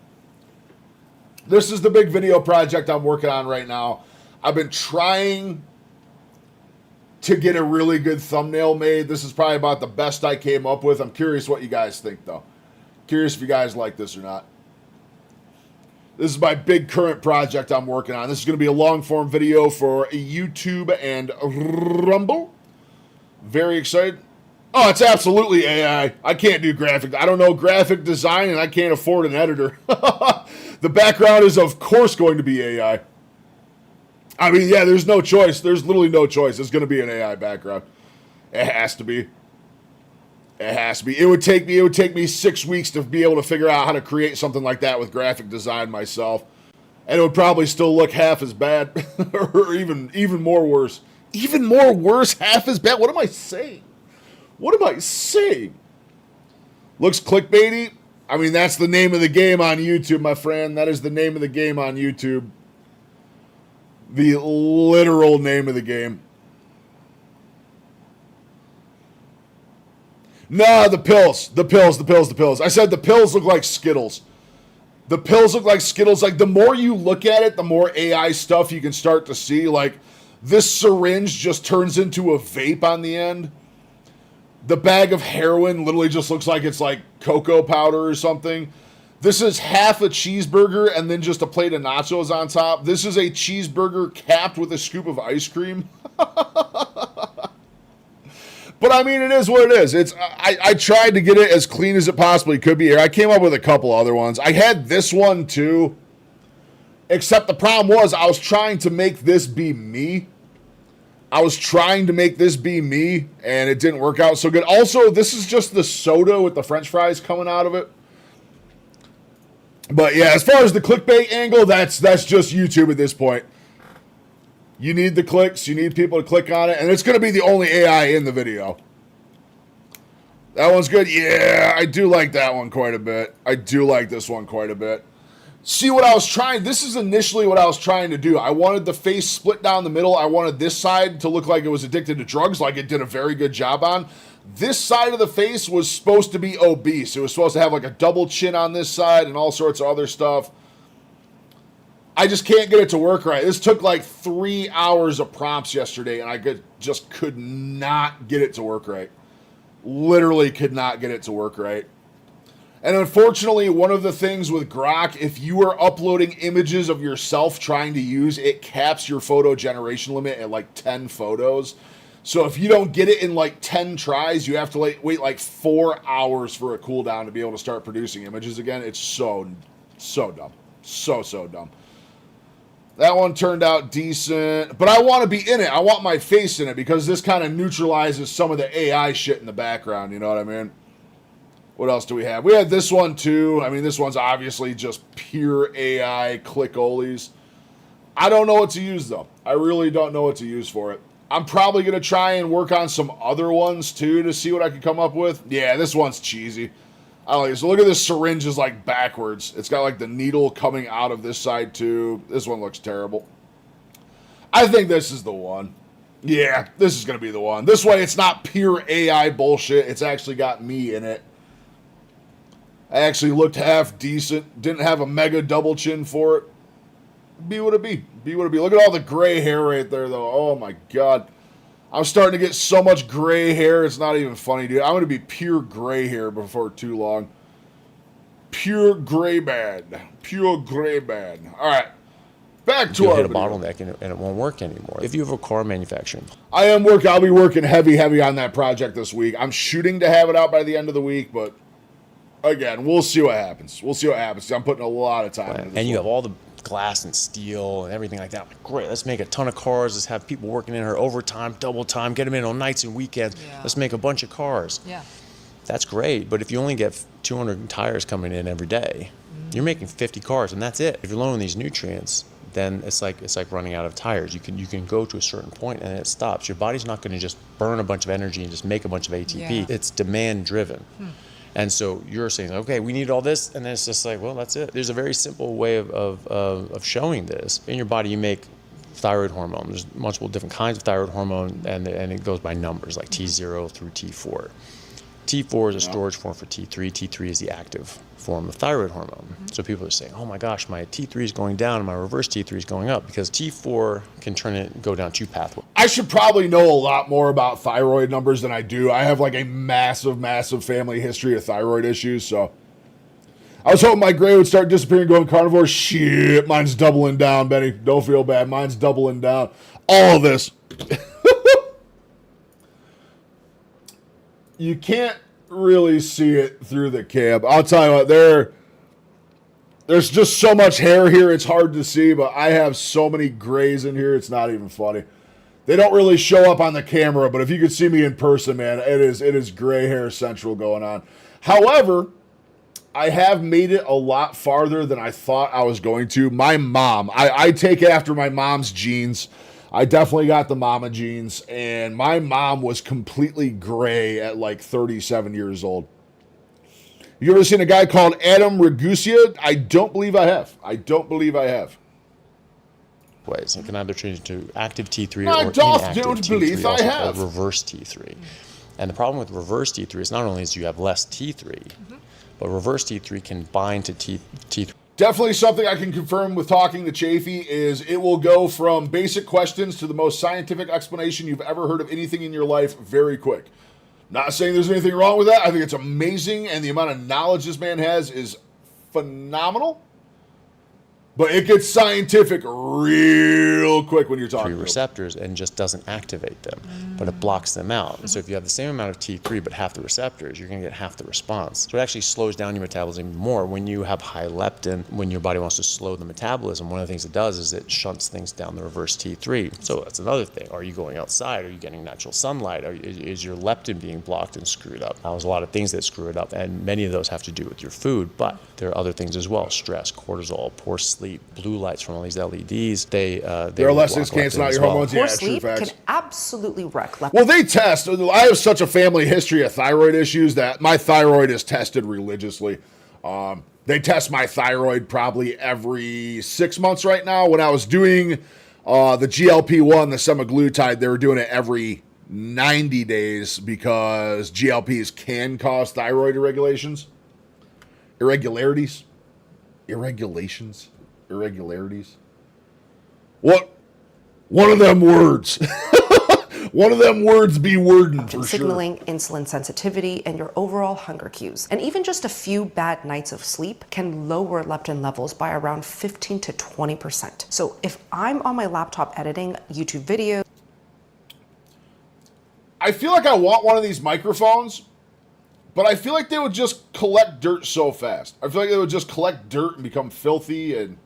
This is the big video project I'm working on right now. I've been trying to get a really good thumbnail made. This is probably about the best I came up with. I'm curious what you guys think, though. Curious if you guys like this or not. This is my big current project I'm working on. This is going to be a long-form video for YouTube and Rumble. Very excited. Oh, it's absolutely AI. I can't do graphic. I don't know graphic design, and I can't afford an editor. The background is, of course, going to be AI. I mean, yeah, there's no choice. There's literally no choice. It's going to be an AI background. It has to be. It has to be. It would take me 6 weeks to be able to figure out how to create something like that with graphic design myself. And it would probably still look half as bad or even more worse. Even more worse, half as bad. What am I saying? What am I saying? Looks clickbaity. I mean, that's the name of the game on YouTube, my friend. That is the name of the game on YouTube. The literal name of the game. Nah, the pills. I said the pills look like Skittles. The pills look like Skittles. Like, the more you look at it, the more AI stuff you can start to see. Like, this syringe just turns into a vape on the end. The bag of heroin literally just looks like it's like cocoa powder or something. This is half a cheeseburger and then just a plate of nachos on top. This is a cheeseburger capped with a scoop of ice cream. But I mean, it is what it is. I tried to get it as clean as it possibly could be here. I came up with a couple other ones. I had this one too. Except the problem was I was trying to make this be me. And it didn't work out so good. Also, this is just the soda with the French fries coming out of it. But yeah, as far as the clickbait angle, that's just YouTube at this point. You need the clicks. You need people to click on it. And it's going to be the only AI in the video. That one's good. Yeah, I do like that one quite a bit. I do like this one quite a bit. See what I was trying. This is initially what I was trying to do. I wanted the face split down the middle. I wanted this side to look like it was addicted to drugs, like it did a very good job on. This side of the face was supposed to be obese. It was supposed to have like a double chin on this side and all sorts of other stuff. I just can't get it to work right. This took like 3 hours of prompts yesterday, and I could not get it to work right. Literally could not get it to work right. And unfortunately, one of the things with Grok, if you are uploading images of yourself trying to use, it caps your photo generation limit at like 10 photos. So if you don't get it in like 10 tries, you have to wait like 4 hours for a cooldown to be able to start producing images again. It's so dumb. So dumb. That one turned out decent, but I want to be in it. I want my face in it because this kind of neutralizes some of the AI shit in the background, you know what I mean? What else do we have? We had this one too. I mean, this one's obviously just pure AI click-olies. I don't know what to use though. I really don't know what to use for it. I'm probably going to try and work on some other ones too to see what I can come up with. Yeah, this one's cheesy. I don't like it. So look at this syringe is like backwards. It's got like the needle coming out of this side too. This one looks terrible. I think this is the one. Yeah, this is going to be the one. This way it's not pure AI bullshit. It's actually got me in it. I actually looked half decent. Didn't have a mega double chin for it. Be what it be. Be what it be. Look at all the gray hair right there though. Oh my God. I'm starting to get so much gray hair, it's not even funny, dude. I'm going to be pure gray hair before too long. Pure gray bad. Pure gray bad. All right. Back to You'll our hit a video. bottleneck and it won't work anymore. If you have a car manufacturing, I'll be working heavy on that project this week. I'm shooting to have it out by the end of the week, but again, we'll see what happens. I'm putting a lot of time into this. and you have all the glass and steel and everything like that. I'm like, great, let's make a ton of cars. Let's have people working in here overtime, double time, get them in on nights and weekends. Yeah. Let's make a bunch of cars. Yeah. That's great, but if you only get 200 tires coming in every day, you're making 50 cars, and that's it. If you're low on these nutrients, then it's like running out of tires. You can go to a certain point and it stops. Your body's not going to just burn a bunch of energy and just make a bunch of ATP. Yeah. It's demand driven. And so you're saying, okay, we need all this, and then it's just like, well, that's it. There's a very simple way of showing this. In your body, you make thyroid hormone. There's multiple different kinds of thyroid hormone, and it goes by numbers, like T0 through T4. T4 is a storage form for T3. T3 is the active form of thyroid hormone. So people are saying, oh my gosh, my T3 is going down and my reverse T3 is going up, because T4 can go down two pathways. I should probably know a lot more about thyroid numbers than I do. I have like a massive family history of thyroid issues, so I was hoping my gray would start disappearing, going carnivore. Shit, mine's doubling down, Benny. Don't feel bad. Mine's doubling down. All of this. You can't really see it through the cab. I'll tell you what, there's just so much hair here, it's hard to see, but I have so many grays in here, it's not even funny. They don't really show up on the camera, but if you could see me in person, man, it is gray hair central going on. However, I have made it a lot farther than I thought I was going to. My mom, I take after my mom's genes. I definitely got the mama genes, and my mom was completely gray at like 37 years old. You ever seen a guy called Adam Ragusa? I don't believe I have. Ways. It can either change to active T3 I or don't inactive T3, believe I also have. called reverse T3. And the problem with reverse T3 is not only is you have less T3, but reverse T3 can bind to T3. Definitely something I can confirm with talking to Chafee is it will go from basic questions to the most scientific explanation you've ever heard of anything in your life very quick. Not saying there's anything wrong with that. I think it's amazing, and the amount of knowledge this man has is phenomenal. But it gets scientific real quick when you're talking to receptors and just doesn't activate them, but it blocks them out. So if you have the same amount of T3 but half the receptors, you're going to get half the response. So it actually slows down your metabolism more when you have high leptin. When your body wants to slow the metabolism, one of the things it does is it shunts things down the reverse T3. So that's another thing. Are you going outside? Are you getting natural sunlight? Is your leptin being blocked and screwed up? There's a lot of things that screw it up, and many of those have to do with your food, but there are other things as well. Stress, cortisol, poor sleep, blue lights from all these LEDs. There are less things canceling out your hormones. Poor Yeah, sleep true facts. can absolutely wreck leptin. Well, they test. I have such a family history of thyroid issues that my thyroid is tested religiously. They test my thyroid probably every 6 months right now. When I was doing the GLP-1, the semaglutide, they were doing it every 90 days because GLPs can cause thyroid irregulations. Irregularities. What? One of them words. One of them words be wording for Signaling sure. insulin sensitivity and your overall hunger cues. And even just a few bad nights of sleep can lower leptin levels by around 15 to 20%. So if I'm on my laptop editing YouTube videos, I feel like I want one of these microphones, but I feel like they would just collect dirt so fast. I feel like they would just collect dirt and become filthy, and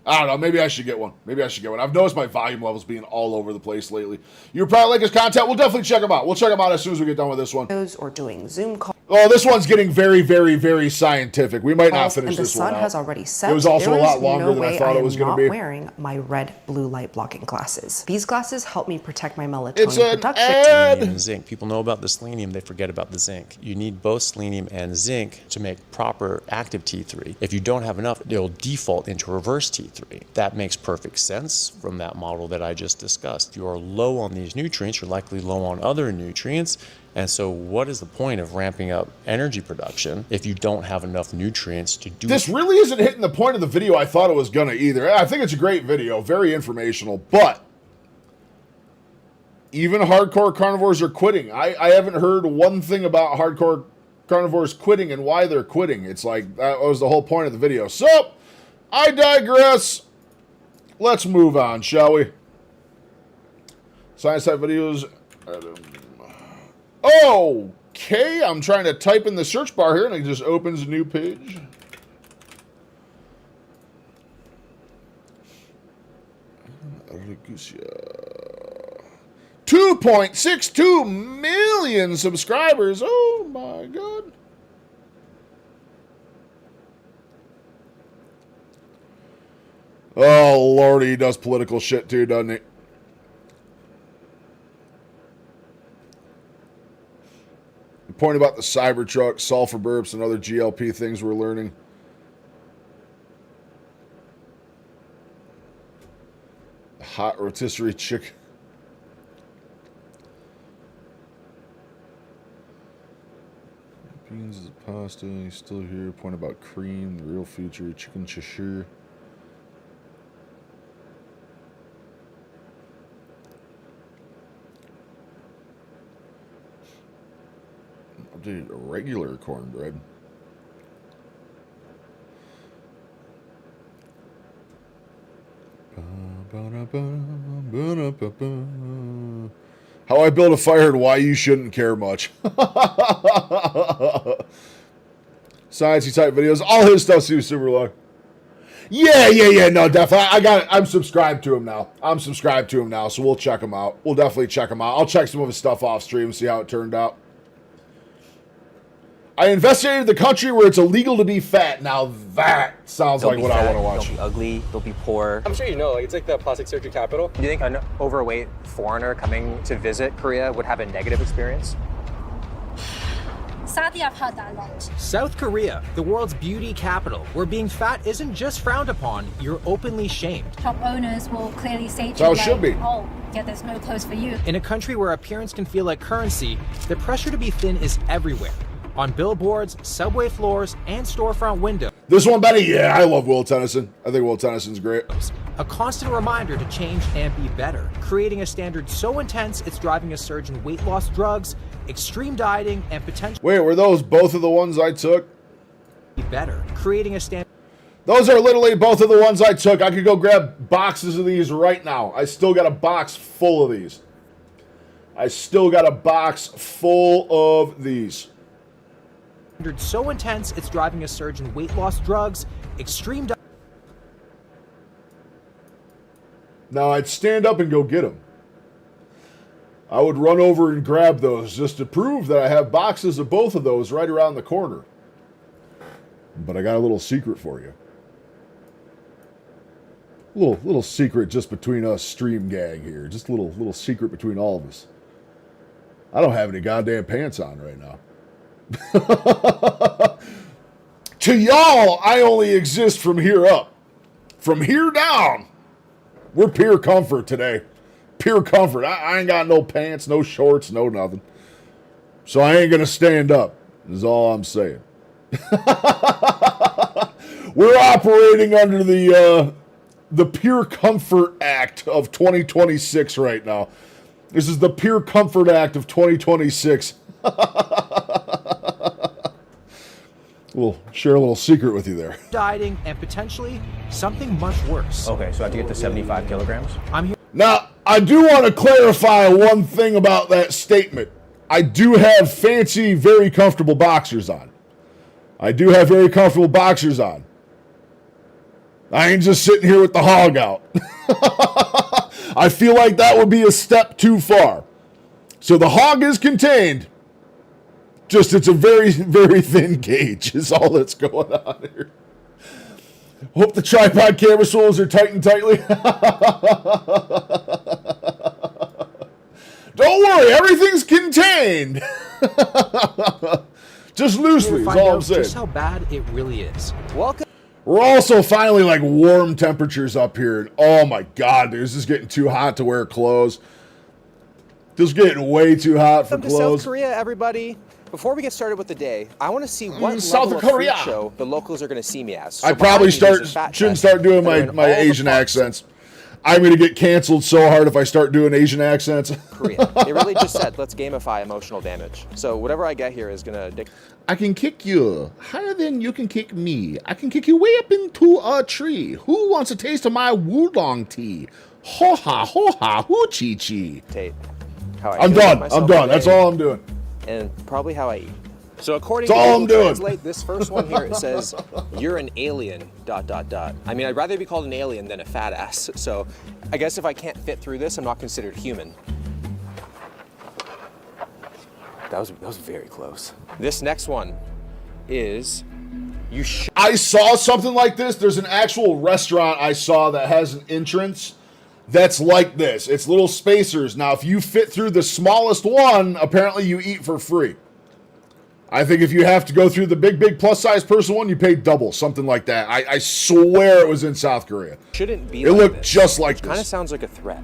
I don't know, maybe I should get one. I've noticed my volume levels being all over the place lately. You probably like his content. We'll definitely check him out. We'll check him out as soon as we get done with this one. or doing Zoom calls. Oh, this one's getting very, very, very scientific. We might not finish and the this one sun out. has already set. It was also there a lot is longer no than I way thought it was am going not to be. wearing my red blue light blocking glasses. These glasses help me protect my melatonin It's an production. ad. Selenium and zinc. People know about the selenium, they forget about the zinc. You need both selenium and zinc to make proper active T3. If you don't have enough, it'll default into reverse T3. That makes perfect sense from that model that I just discussed. If you are low on these nutrients, you're likely low on other nutrients. And so what is the point of ramping up energy production if you don't have enough nutrients to do This really isn't hitting the point of the video I thought it was going to either. I think it's a great video, very informational, but even hardcore carnivores are quitting. I haven't heard one thing about hardcore carnivores quitting and why they're quitting. It's like, that was the whole point of the video. So, I digress. Let's move on, shall we? Science type videos. Okay, I'm trying to type in the search bar here, and it just opens a new page. Ragusa. 2.62 million subscribers. Oh my god. Oh lordy, he does political shit too, doesn't he? The point about the Cybertruck, sulfur burps, and other GLP things we're learning. Hot rotisserie chicken. Beans is pasta. He's still here. Point about cream, the real future, chicken Cheshire. Updated regular cornbread. How I build a fire and why you shouldn't care much. Sciencey type videos. All his stuff seems super long. Yeah. No, definitely. I got it. I'm subscribed to him now. So we'll check him out. We'll definitely check him out. I'll check some of his stuff off stream and see how it turned out. I investigated the country where it's illegal to be fat. Now that sounds like what I want to watch. They'll be ugly. They'll be poor. I'm sure you know, like, it's like the plastic surgery capital. Do you think an overweight foreigner coming to visit Korea would have a negative experience? Sadly, I've heard that a lot. South Korea, the world's beauty capital, where being fat isn't just frowned upon, you're openly shamed. Shop owners will clearly say to how you, it should be. oh, yeah, there's no clothes for you. In a country where appearance can feel like currency, the pressure to be thin is everywhere. On billboards, subway floors, and storefront windows. This one, Betty? Yeah, I love Will Tennyson. I think Will Tennyson's great. A constant reminder to change and be better, creating a standard so intense it's driving a surge in weight loss drugs, extreme dieting, and potentially Wait, were those both of the ones I took? be better, creating a standard. Those are literally both of the ones I took. I could go grab boxes of these right now. I still got a box full of these. So intense it's driving a surge in weight loss drugs, extreme dieting. Now I'd stand up and go get them. I would run over and grab those just to prove that I have boxes of both of those right around the corner. But I got a little secret for you. Little secret just between us, stream gang here. Just a little secret between all of us. I don't have any goddamn pants on right now. To y'all, I only exist from here up. From here down, we're pure comfort today. Pure comfort. I ain't got no pants, no shorts, no nothing. So I ain't going to stand up, is all I'm saying. We're operating under the Pure Comfort Act of 2026 right now. This is the Pure Comfort Act of 2026. We'll share a little secret with you there. Dieting and potentially something much worse. Okay, so I have to get to 75 kilograms? I'm here. Now, I do want to clarify one thing about that statement. I do have fancy, very comfortable boxers on. I ain't just sitting here with the hog out. I feel like that would be a step too far. So the hog is contained. Just it's a very, very thin gauge is all that's going on here. Hope the tripod camera swivels are tight and tightly. Don't worry, everything's contained. Just loosely is all I'm saying. Just how bad it really is. Welcome. We're also finally like warm temperatures up here. And oh my God, dude, this is getting too hot to wear clothes. This is getting way too hot for Welcome to clothes. South Korea, everybody. Before we get started with the day, I want to see what South level Korea. of freak show the locals are going to see me as. So I probably behind me, there's a fat shouldn't test start doing that are in my all the Asian parts accents. I'm going to get canceled so hard if I start doing Asian accents. of Korea. They really just said, let's gamify emotional damage. So whatever I get here is going to... I can kick you higher than you can kick me. I can kick you way up into a tree. Who wants a taste of my Wulong tea? Ho ha, hoo chi chi. dictate how I I'm feel done. about I'm myself done. today, That's all I'm doing. And probably how I eat. So according That's to all I'm Google doing. Translate, this first one here, it says, you're an alien, ... I mean, I'd rather be called an alien than a fat ass. So I guess if I can't fit through this, I'm not considered human. That was very close. This next one is, I saw something like this. There's an actual restaurant I saw that has an entrance that's like this. It's little spacers. Now, if you fit through the smallest one, apparently you eat for free. I think if you have to go through the big plus size person one, you pay double, something like that. I swear it was in South Korea. shouldn't be It like looked this. just like Kind of this. sounds like a threat.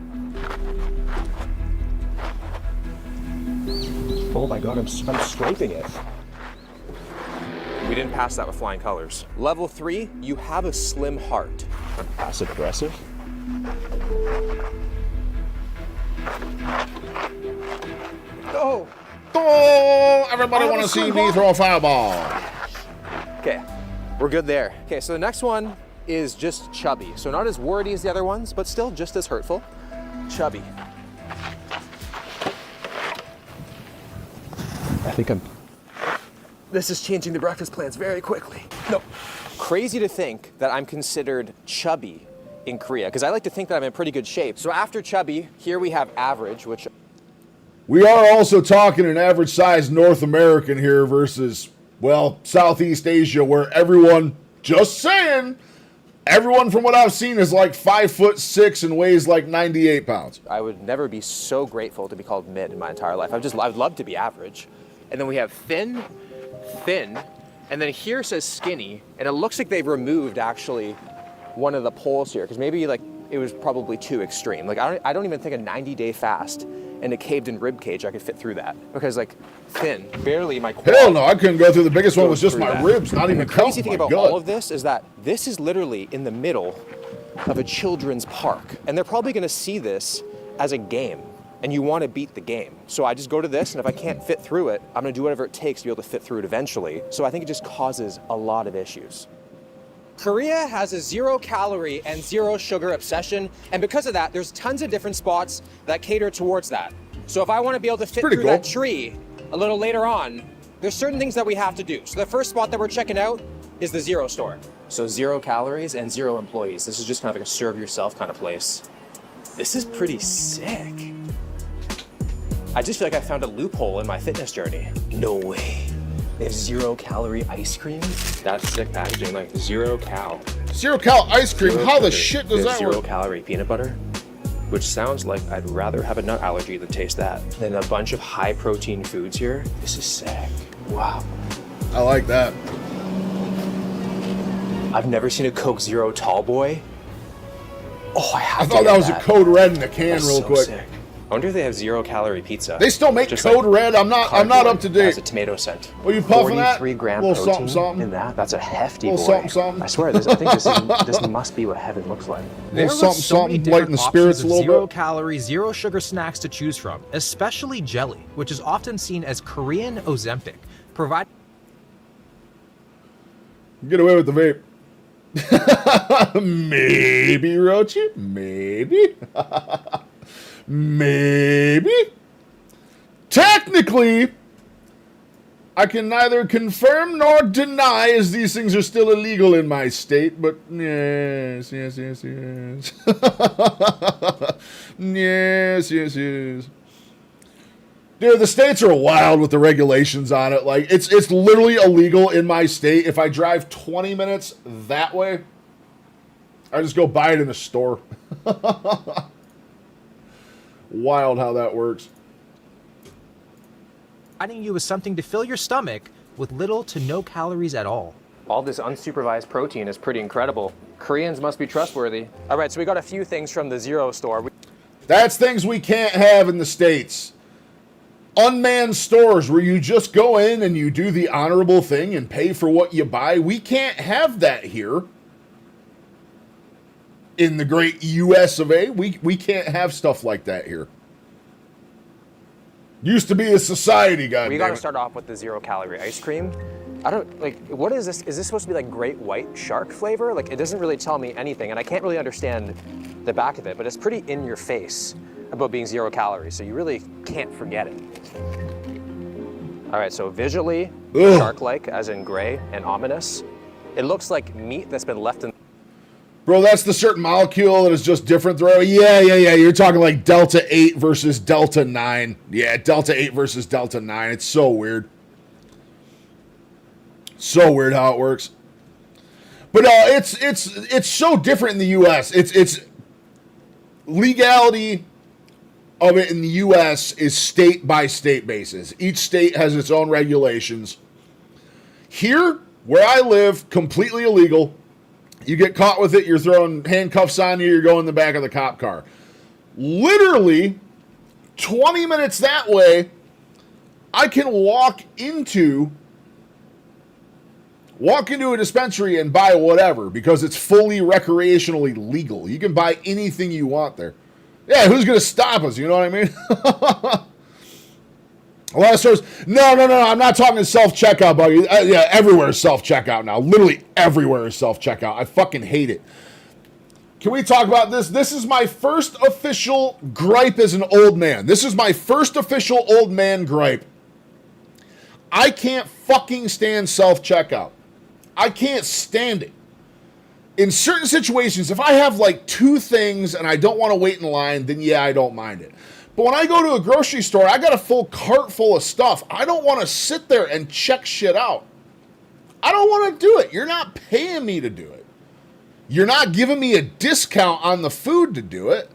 Oh my God, I'm scraping it. We didn't pass that with flying colors. Level 3, you have a slim heart. Passive aggressive. Oh! Oh, everybody want to see me throw a fireball. Okay, we're good there. Okay, so the next one is just chubby. So not as wordy as the other ones, but still just as hurtful. Chubby. I think I'm This is changing the breakfast plans very quickly. No. Crazy to think that I'm considered chubby in Korea, because I like to think that I'm in pretty good shape. So after chubby, here we have average, which... We are also talking an average size North American here versus, well, Southeast Asia, where everyone, just saying, everyone from what I've seen is like 5'6" and weighs like 98 pounds. I would never be so grateful to be called mid in my entire life. I'd love to be average. And then we have thin, and then here says skinny, and it looks like they've removed actually one of the poles here, because maybe like it was probably too extreme. Like I don't even think a 90-day fast and a caved-in rib cage I could fit through that, because like thin, barely my quad. Hell no, I couldn't go through. The biggest one was just my ribs, not even the crazy thing about gut. all of this is that this is literally in the middle of a children's park, and they're probably going to see this as a game, and you want to beat the game. So I just go to this, and if I can't fit through it, I'm going to do whatever it takes to be able to fit through it eventually. So I think it just causes a lot of issues. Korea has a 0-calorie and 0-sugar obsession, and because of that, there's tons of different spots that cater towards that. So if I want to be able to fit through that tree a little later on, there's certain things that we have to do. So the first spot that we're checking out is the Zero store. So 0 calories and 0 employees. This is just kind of like a serve yourself kind of place. This is pretty sick. I just feel like I found a loophole in my fitness journey. No way. They have 0-calorie ice cream? That's sick packaging, like 0-cal. 0-cal ice cream? How the shit does that work? 0-calorie peanut butter, which sounds like I'd rather have a nut allergy than taste that. Then a bunch of high-protein foods here. This is sick. Wow. I like that. I've never seen a Coke Zero Tall Boy. Oh, I have I thought that was a Code Red in the can. That's real so quick. Sick. I wonder if they have 0-calorie pizza. They still make Just Code like Red. I'm not up to date. Has a tomato scent. What are you puffing at? 43 gram little protein something. in that. That's a hefty little boy. something. I swear, I think this must be what heaven looks like. There Little are so many something, different lighten the options spirits of a little bit. 0-calorie, 0-sugar snacks to choose from, especially jelly, which is often seen as Korean Ozempic. Get away with the vape. Maybe, Rochi. Maybe. Maybe. Technically, I can neither confirm nor deny, as these things are still illegal in my state, but yes. Yes. Dude, the states are wild with the regulations on it. Like, it's literally illegal in my state. If I drive 20 minutes that way, I just go buy it in a store. Wild how that works. Providing you with something to fill your stomach with little to no calories at all. All this unsupervised protein is pretty incredible. Koreans must be trustworthy. All right, so we got a few things from the Zero store. That's things we can't have in the States. Unmanned stores where you just go in and you do the honorable thing and pay for what you buy. We can't have that here. In the great US of A, we can't have stuff like that here. Used to be a society, goddammit. We got to start off with the 0-calorie ice cream. I don't, like, what is this? Is this supposed to be like great white shark flavor? Like, it doesn't really tell me anything, and I can't really understand the back of it, but it's pretty in your face about being 0 calories, so you really can't forget it. All right, so visually, shark-like, as in gray and ominous. It looks like meat that's been left in. Bro, that's the certain molecule that is just different. Yeah. You're talking like Delta 8 versus Delta 9. Yeah, Delta 8 versus Delta 9. It's so weird. So weird how it works. But it's so different in the U.S. It's legality of it in the U.S. is state by state basis. Each state has its own regulations. Here, where I live, completely illegal. You get caught with it, you're throwing handcuffs on you, you're going in the back of the cop car. Literally, 20 minutes that way, I can walk into a dispensary and buy whatever because it's fully recreationally legal. You can buy anything you want there. Yeah, who's going to stop us? You know what I mean? A lot of stores, no, I'm not talking self-checkout, buddy. Yeah, everywhere is self-checkout now. Literally everywhere is self-checkout. I fucking hate it. Can we talk about this? This is my first official gripe as an old man. This is my first official old man gripe. I can't fucking stand self-checkout. I can't stand it. In certain situations, if I have like 2 things and I don't want to wait in line, then yeah, I don't mind it. But when I go to a grocery store, I got a full cart full of stuff. I don't want to sit there and check shit out. I don't want to do it. You're not paying me to do it. You're not giving me a discount on the food to do it.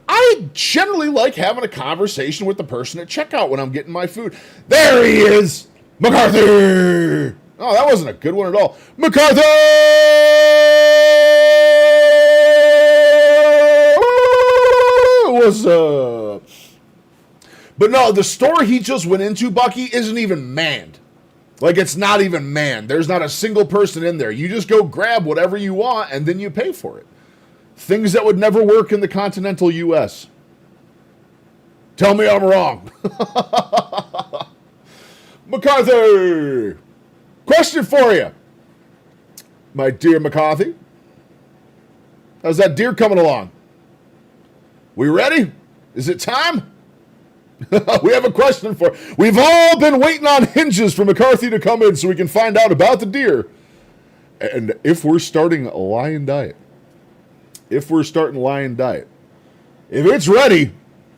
I generally like having a conversation with the person at checkout when I'm getting my food. There he is! McCarthy! Oh, that wasn't a good one at all. McCarthy! What's up? But no, the store he just went into, Bucky, isn't even manned. Like, it's not even manned. There's not a single person in there. You just go grab whatever you want, and then you pay for it. Things that would never work in the continental U.S. Tell me I'm wrong. McCarthy! Question for you, my dear McCarthy. How's that deer coming along? We ready? Is it time? We have a question for... We've all been waiting on hinges for McCarthy to come in so we can find out about the deer. And if we're starting a lion diet. If it's ready,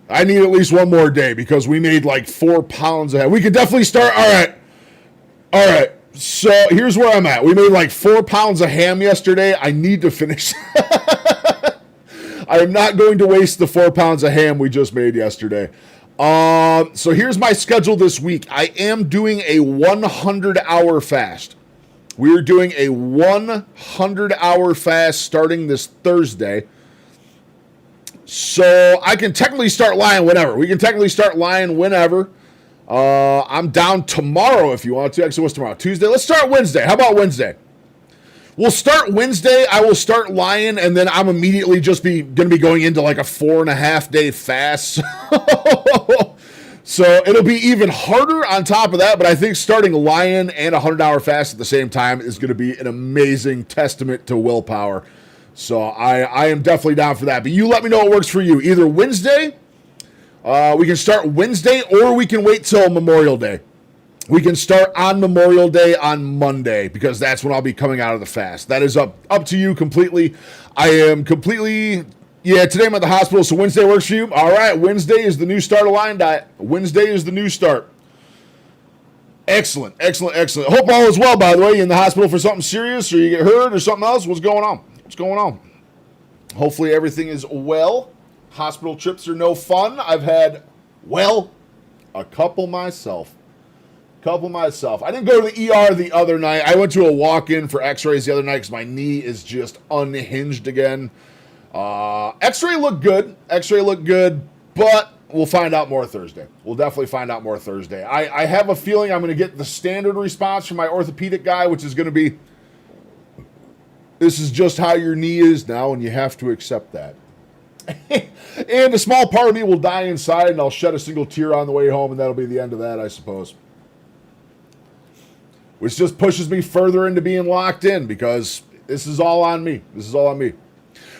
I need at least one more day because we made like 4 pounds ahead. We could definitely start... All right. So here's where I'm at. We made like 4 pounds of ham yesterday. I need to finish. I am not going to waste the 4 pounds of ham we just made yesterday. So here's my schedule this week. I am doing a 100-hour fast. We're doing a 100-hour fast starting this Thursday. So I can technically start lying whenever. We can technically start lying whenever. I'm down tomorrow if you want to. Actually, what's tomorrow? Tuesday? Let's start Wednesday. How about Wednesday? We'll start Wednesday. I will start lying, and then I'm immediately just going to be going into like a 4.5-day fast. So it'll be even harder on top of that, but I think starting lying and a 100-hour fast at the same time is going to be an amazing testament to willpower. So I am definitely down for that. But you let me know what works for you. Either Wednesday, we can start Wednesday, or we can wait till Memorial Day. We can start on Memorial Day on Monday because that's when I'll be coming out of the fast. That is up to you completely. I am completely... Yeah, today I'm at the hospital, so Wednesday works for you? All right, Wednesday is the new start of Lion Diet. Wednesday is the new start. Excellent. Hope all is well, by the way. You in the hospital for something serious, or you get hurt, or something else? What's going on? Hopefully everything is well. Hospital trips are no fun. I've had, a couple myself. I didn't go to the ER the other night. I went to a walk-in for x-rays the other night because my knee is just unhinged again. X-ray looked good, but we'll find out more Thursday. We'll definitely find out more Thursday. I have a feeling I'm going to get the standard response from my orthopedic guy, which is going to be, this is just how your knee is now, and you have to accept that. And a small part of me will die inside, and I'll shed a single tear on the way home, and that'll be the end of that, I suppose. Which just pushes me further into being locked in, because this is all on me.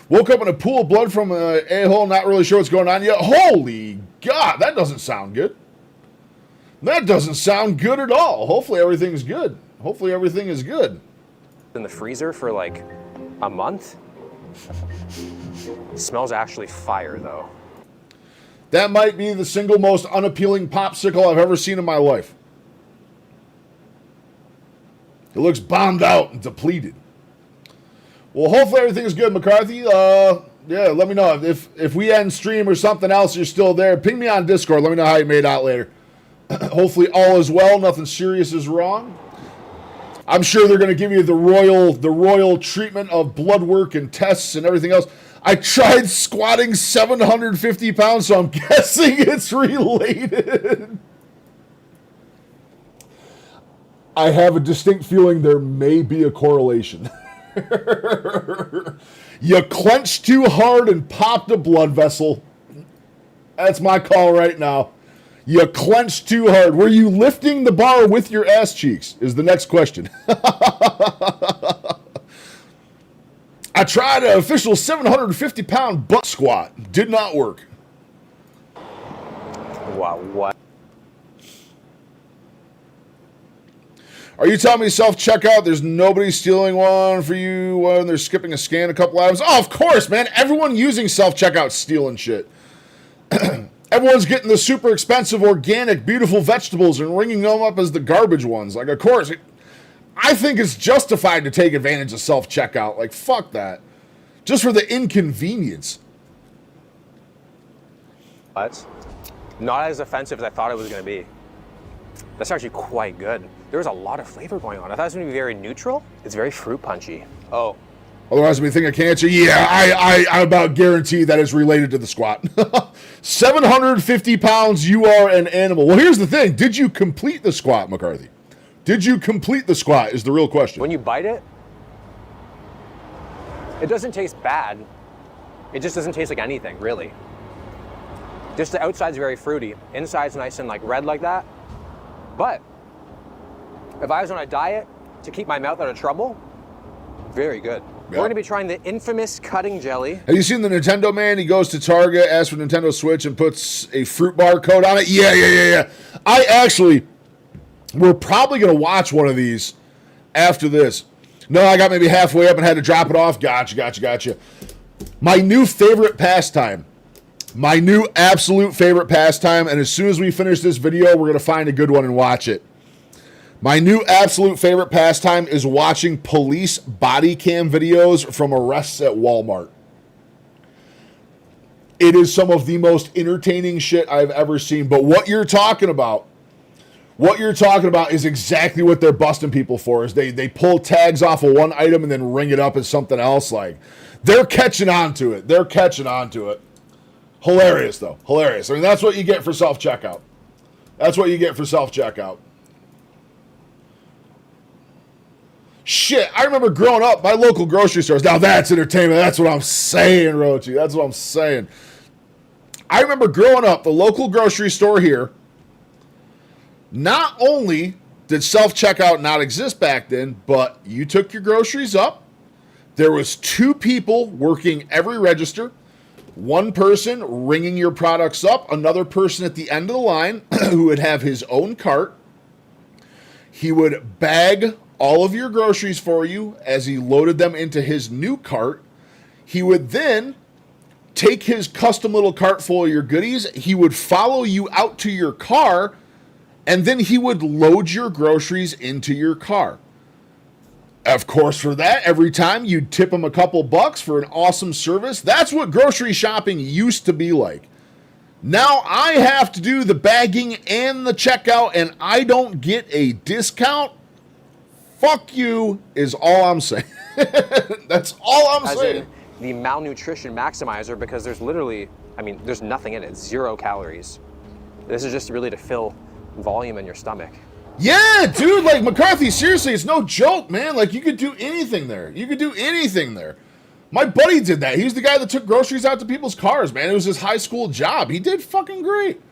Woke up in a pool of blood from an a-hole, not really sure what's going on yet. Holy God, that doesn't sound good. That doesn't sound good at all. Hopefully everything's good. In the freezer for like a month. Smells actually fire though. That might be the single most unappealing popsicle I've ever seen in my life. It looks bombed out and depleted. Well, hopefully everything is good, McCarthy. Yeah, let me know. If we end stream or something else, you're still there. Ping me on Discord. Let me know how you made out later. Hopefully all is well. Nothing serious is wrong. I'm sure they're going to give you the royal treatment of blood work and tests and everything else. I tried squatting 750 pounds, so I'm guessing it's related. I have a distinct feeling there may be a correlation. You clenched too hard and popped a blood vessel. That's my call right now. You clenched too hard. Were you lifting the bar with your ass cheeks? Is the next question. I tried an official 750-pound butt squat. Did not work. Wow, what? Are you telling me self-checkout, there's nobody stealing one for you when they're skipping a scan a couple items? Oh, of course, man. Everyone using self-checkout stealing shit. Everyone's getting the super expensive, organic, beautiful vegetables and ringing them up as the garbage ones. Like, of course, I think it's justified to take advantage of self-checkout. Like, fuck that. Just for the inconvenience. But not as offensive as I thought it was going to be. That's actually quite good. There's a lot of flavor going on. I thought it was going to be very neutral. It's very fruit punchy. Oh. Otherwise, we think of cancer. Yeah, I about guarantee that is related to the squat. 750 pounds, you are an animal. Well, here's the thing. Did you complete the squat, McCarthy? Did you complete the squat is the real question. When you bite it, it doesn't taste bad. It just doesn't taste like anything, really. Just the outside's very fruity. Inside's nice and like red like that. But if I was on a diet to keep my mouth out of trouble, very good. We're going to be trying the infamous cutting jelly. Have you seen the Nintendo man? He goes to Target, asks for Nintendo Switch, and puts a fruit bar code on it. Yeah. We're probably going to watch one of these after this. No, I got maybe halfway up and had to drop it off. Gotcha. My new favorite pastime. My new absolute favorite pastime, and as soon as we finish this video, we're going to find a good one and watch it. My new absolute favorite pastime is watching police body cam videos from arrests at Walmart. It is some of the most entertaining shit I've ever seen, but what you're talking about is exactly what they're busting people for. Is they pull tags off of one item and then ring it up as something else. Like, they're catching on to it. Hilarious, though. Hilarious. I mean, that's what you get for self-checkout. Shit, I remember growing up, my local grocery stores. Now that's entertainment. That's what I'm saying, Rochi. That's what I'm saying. I remember growing up, the local grocery store here, not only did self-checkout not exist back then, but you took your groceries up. There was 2 people working every register. One person ringing your products up, another person at the end of the line who would have his own cart. He would bag all of your groceries for you as he loaded them into his new cart. He would then take his custom little cart full of your goodies. He would follow you out to your car, and then he would load your groceries into your car. Of course, for that, every time you'd tip him a couple bucks for an awesome service. That's what grocery shopping used to be like. Now I have to do the bagging and the checkout, and I don't get a discount. Fuck you is all I'm saying. That's all I'm saying. The malnutrition maximizer, because there's literally, there's nothing in it. 0 calories. This is just really to fill volume in your stomach. Yeah, dude, like, McCarthy, seriously, it's no joke, man. Like, you could do anything there. My buddy did that. He was the guy that took groceries out to people's cars, man. It was his high school job. He did fucking great.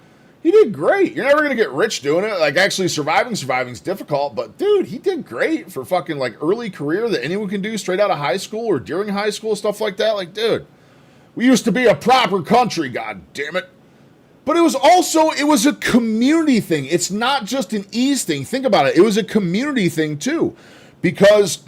You're never going to get rich doing it. Like, actually surviving's difficult. But, dude, he did great for fucking, like, early career that anyone can do straight out of high school or during high school, stuff like that. Like, dude, we used to be a proper country, god damn it. But it was a community thing. It's not just an ease thing. Think about it. It was a community thing, too. Because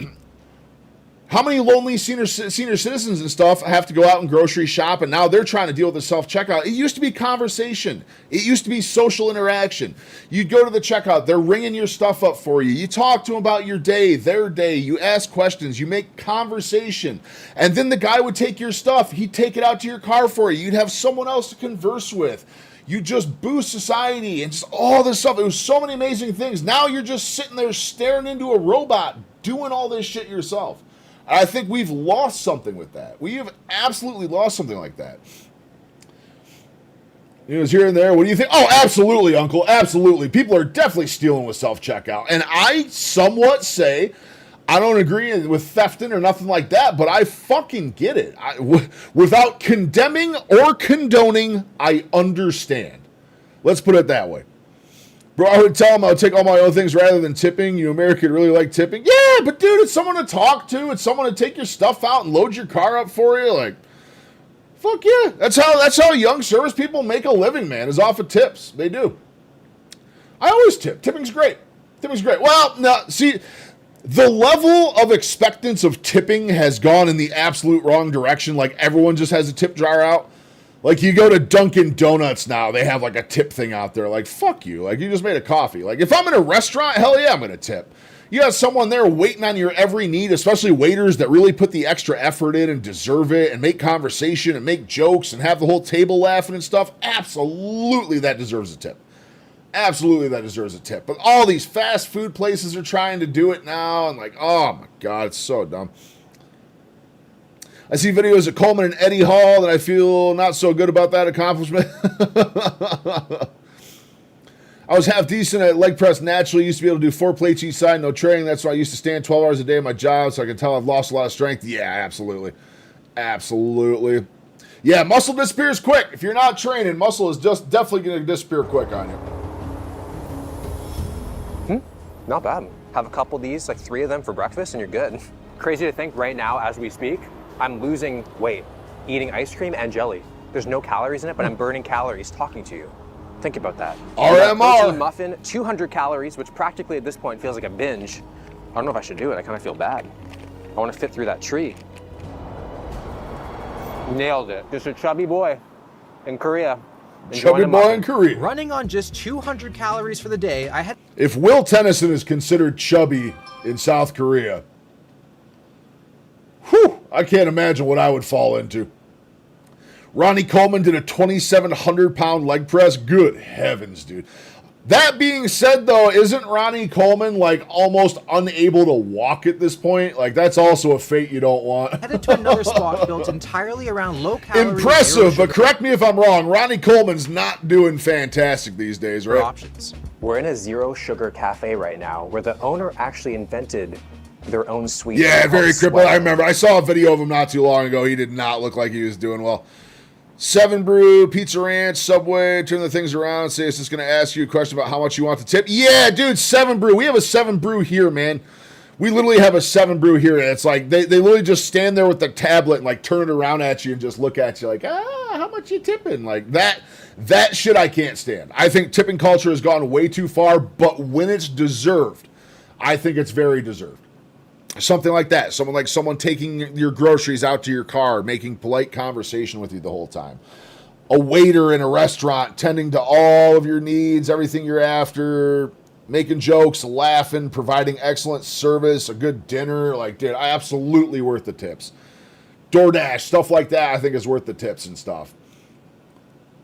how many lonely senior citizens and stuff have to go out and grocery shop, and now they're trying to deal with the self-checkout? It used to be conversation. It used to be social interaction. You'd go to the checkout. They're ringing your stuff up for you. You talk to them about your day, their day. You ask questions. You make conversation. And then the guy would take your stuff. He'd take it out to your car for you. You'd have someone else to converse with. You just boost society and just all this stuff. It was so many amazing things. Now you're just sitting there staring into a robot doing all this shit yourself. And I think we've lost something with that. We have absolutely lost something like that. It was here and there. What do you think? Oh, absolutely, Uncle. Absolutely. People are definitely stealing with self-checkout. And I somewhat say, I don't agree with thefting or nothing like that, but I fucking get it. Without condemning or condoning, I understand. Let's put it that way. Bro, I would tell him I would take all my own things rather than tipping. You American really like tipping. Yeah, but dude, it's someone to talk to. It's someone to take your stuff out and load your car up for you. Like, fuck yeah. That's how young service people make a living, man, is off of tips. They do. I always tip. Tipping's great. Tipping's great. Well, no, see, the level of expectance of tipping has gone in the absolute wrong direction. Like, everyone just has a tip jar out. Like, you go to Dunkin' Donuts now, they have, like, a tip thing out there. Like, fuck you. Like, you just made a coffee. Like, if I'm in a restaurant, hell yeah, I'm going to tip. You have someone there waiting on your every need, especially waiters that really put the extra effort in and deserve it and make conversation and make jokes and have the whole table laughing and stuff. Absolutely, that deserves a tip. Absolutely, that deserves a tip. But all these fast food places are trying to do it now, and like, oh my God, it's so dumb. I see videos of Coleman and Eddie Hall, and I feel not so good about that accomplishment. I was half decent at leg press naturally. Used to be able to do 4 plates each side, no training. That's why I used to stand 12 hours a day at my job, so I can tell I've lost a lot of strength. Yeah, absolutely. Absolutely. Yeah, muscle disappears quick. If you're not training, muscle is just definitely going to disappear quick on you. Not bad. Have a couple of these, like 3 of them for breakfast, and you're good. Crazy to think right now, as we speak, I'm losing weight, eating ice cream and jelly. There's no calories in it, but I'm burning calories talking to you. Think about that. RMR. Protein muffin, 200 calories, which practically at this point feels like a binge. I don't know if I should do it. I kind of feel bad. I want to fit through that tree. Nailed it. Just a chubby boy in Korea. Chubby boy in Korea. Running on just 200 calories for the day, I had... If Will Tennyson is considered chubby in South Korea, whew, I can't imagine what I would fall into. Ronnie Coleman did a 2,700-pound leg press. Good heavens, dude. That being said, though, isn't Ronnie Coleman, like, almost unable to walk at this point? Like, that's also a fate you don't want. headed to another spot built entirely around low-calorie... Impressive, but correct me if I'm wrong. Ronnie Coleman's not doing fantastic these days, right? Options. We're in a zero-sugar cafe right now where the owner actually invented their own sweet. Yeah, very crippled. I remember. I saw a video of him not too long ago. He did not look like he was doing well. 7 Brew, Pizza Ranch, Subway, turn the things around and say, it's just going to ask you a question about how much you want to tip. Yeah, dude, 7 Brew. We have a 7 Brew here, man. We literally have a 7 Brew here, and it's like they literally just stand there with the tablet and like turn it around at you and just look at you like, how much you tipping? Like that shit I can't stand. I think tipping culture has gone way too far, but when it's deserved, I think it's very deserved. Something like that. Someone taking your groceries out to your car, making polite conversation with you the whole time. A waiter in a restaurant tending to all of your needs, everything you're after, making jokes, laughing, providing excellent service, a good dinner. Like, dude, absolutely worth the tips. DoorDash, stuff like that, I think is worth the tips and stuff.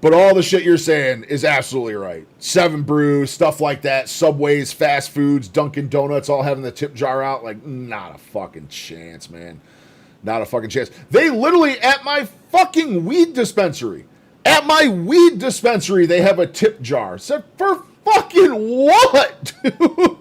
But all the shit you're saying is absolutely right. 7 Brew, stuff like that, Subways, fast foods, Dunkin' Donuts, all having the tip jar out. Like, not a fucking chance, man. Not a fucking chance. They literally, at my fucking weed dispensary, they have a tip jar. So for fucking what, dude?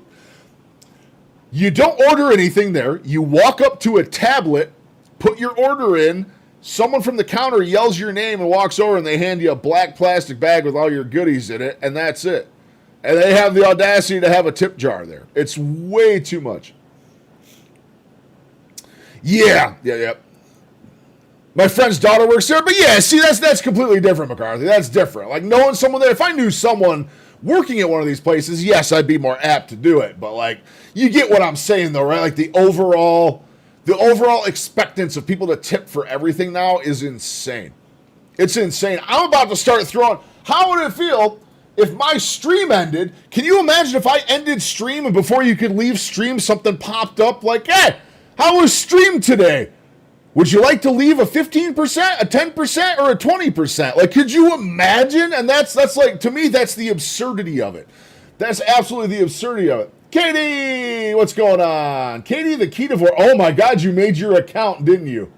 You don't order anything there. You walk up to a tablet, put your order in, someone from the counter yells your name and walks over and they hand you a black plastic bag with all your goodies in it, and that's it. And they have the audacity to have a tip jar there. It's way too much. Yeah. My friend's daughter works there, but yeah, see, that's completely different, McCarthy. That's different. Like, knowing someone there, if I knew someone working at one of these places, yes, I'd be more apt to do it. But, like, you get what I'm saying, though, right? Like, the overall expectance of people to tip for everything now is insane. It's insane. I'm about to start throwing... How would it feel if my stream ended? Can you imagine if I ended stream and before you could leave stream, something popped up like, hey, how was stream today? Would you like to leave a 15%, a 10%, or a 20%? Like, could you imagine? And that's like, to me, that's the absurdity of it. That's absolutely the absurdity of it. Katie, what's going on? Katie the Keto. Oh my God, you made your account, didn't you?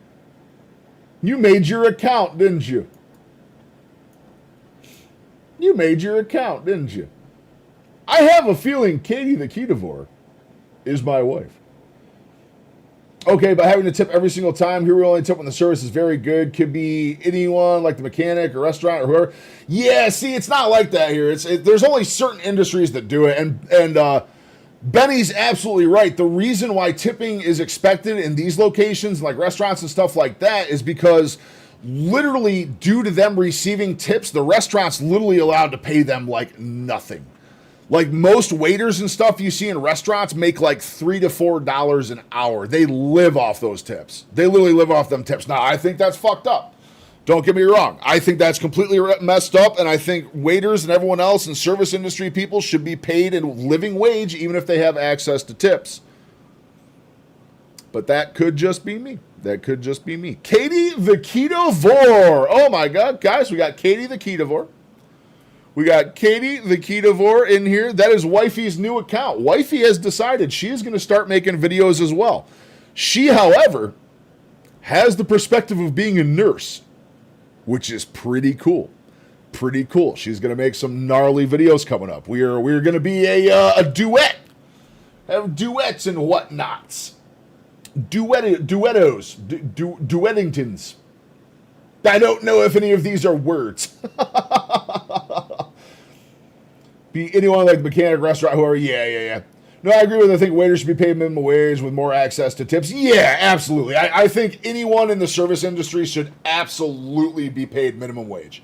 You made your account, didn't you? You made your account, didn't you? I have a feeling Katie the Ketovore is my wife. Okay, but having to tip every single time, here we only tip when the service is very good. Could be anyone, like the mechanic or restaurant or whoever. Yeah, see, it's not like that here. There's only certain industries that do it, and Benny's absolutely right. The reason why tipping is expected in these locations, like restaurants and stuff like that, is because literally due to them receiving tips, the restaurant's literally allowed to pay them like nothing. Like most waiters and stuff you see in restaurants make like $3 to $4 an hour. They live off those tips. They literally live off them tips. Now, I think that's fucked up. Don't get me wrong. I think that's completely messed up, and I think waiters and everyone else in service industry people should be paid a living wage even if they have access to tips. But that could just be me. That could just be me. Katie the Ketovore. Oh my God, guys, we got Katie the Ketovore. We got Katie the Ketovore in here. That is Wifey's new account. Wifey has decided she is going to start making videos as well. She, however, has the perspective of being a nurse, which is pretty cool. Pretty cool. She's going to make some gnarly videos coming up. We're going to be a duet. Have duets and whatnots. Duettingtons. I don't know if any of these are words. Be anyone like the mechanic, restaurant, whoever. Yeah. No, I agree with. I think waiters should be paid minimum wage with more access to tips. Yeah, absolutely. I think anyone in the service industry should absolutely be paid minimum wage.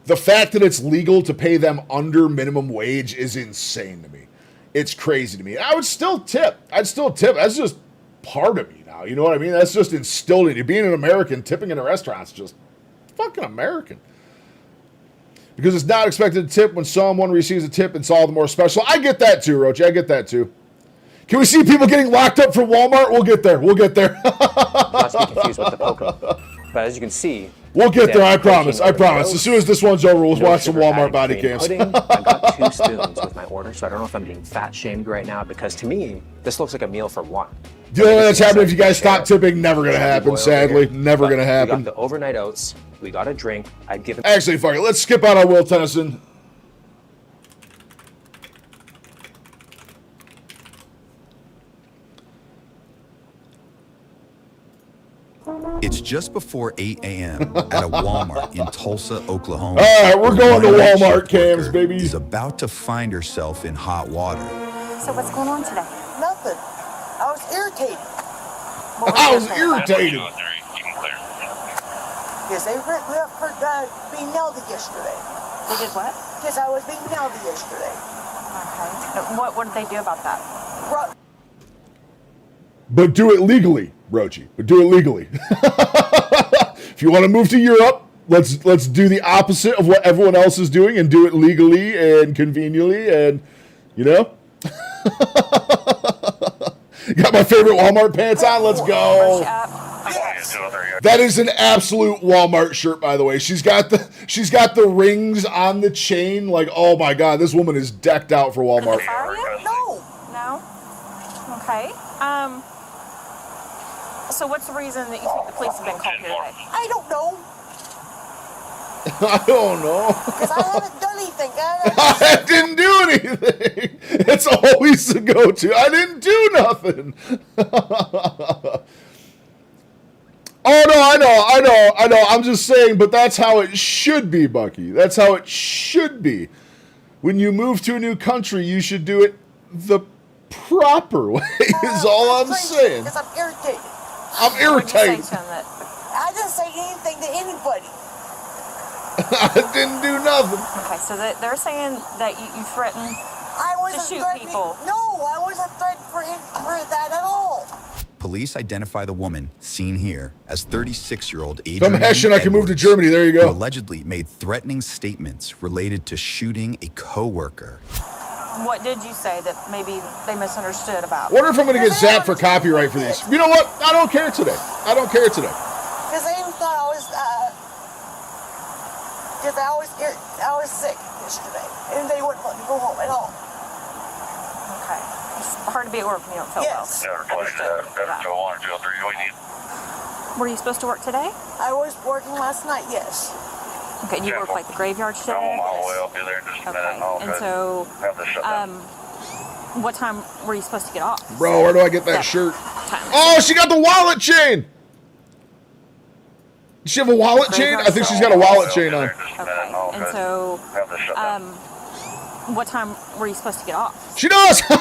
The fact that it's legal to pay them under minimum wage is insane to me. It's crazy to me. I would still tip. That's just part of me now. You know what I mean? That's just instilled in you. Being an American, tipping in a restaurant's just fucking American. Because it's not expected to tip when someone receives a tip, it's all the more special. I get that too, Roach. I get that too. Can we see people getting locked up for Walmart? We'll get there. Not to be confused with the Pokemon. But as you can see, we'll get there. I promise. As soon as this one's over, we'll watch some Walmart body cams. I got 2 spoons with my order, so I don't know if I'm being fat shamed right now, because to me, this looks like a meal for one. The only thing that's happening if you guys stop tipping, never going to happen, sadly. Never going to happen. We got the overnight oats. We got a drink. I'd give it... Actually, fuck it. Let's skip out on Will Tennyson. It's just before 8 a.m. at a Walmart in Tulsa, Oklahoma. All right, we're going to Walmart cams, baby. Is about to find herself in hot water. So what's going on today? Nothing. I was irritated. Yes, they left her being nailed yesterday. They did what? Yes, I was being nailed yesterday. Okay. What did they do about that? But do it legally, Rochi. But do it legally. If you want to move to Europe, let's do the opposite of what everyone else is doing and do it legally and conveniently and, you know. Got my favorite Walmart pants on. Let's go. That is an absolute Walmart shirt, by the way. She's got the rings on the chain. Like, oh my God, this woman is decked out for Walmart. No. Okay. So what's the reason that you think the police have been called here today? I don't know. I don't know. Because I haven't done anything. I didn't do anything. It's always the go-to. I didn't do nothing. Oh, no, I know. I'm just saying, but that's how it should be, Bucky. That's how it should be. When you move to a new country, you should do it the proper way, is all I'm saying. Because I'm irritated. I'm irritated. What did you say to him that... I didn't say anything to anybody. I didn't do nothing. Okay, so they're saying that you threatened to shoot people. No, I wasn't threatened for that at all. Police identify the woman, seen here, as 36-year-old Adrienne Come Hessian, I can move to Germany. There you who go. allegedly made threatening statements related to shooting a co-worker. What did you say that maybe they misunderstood about? Wonder if I'm going to get zapped for copyright for these. You know what? I don't care today. Because they thought I was sick yesterday, and they wouldn't let me go home at all. Okay. It's hard to be at work when you don't feel well. Were you supposed to work today? I was working last night, yes. Okay, and you work like the graveyard today? I'm on my way. I'll be there in just a minute. And so, what time were you supposed to get off? Bro, where do I get that shirt? Oh, she got the wallet chain. Does she have a wallet chain? I think she's got a wallet chain on. Okay, and so, what time were you supposed to get off? She does. All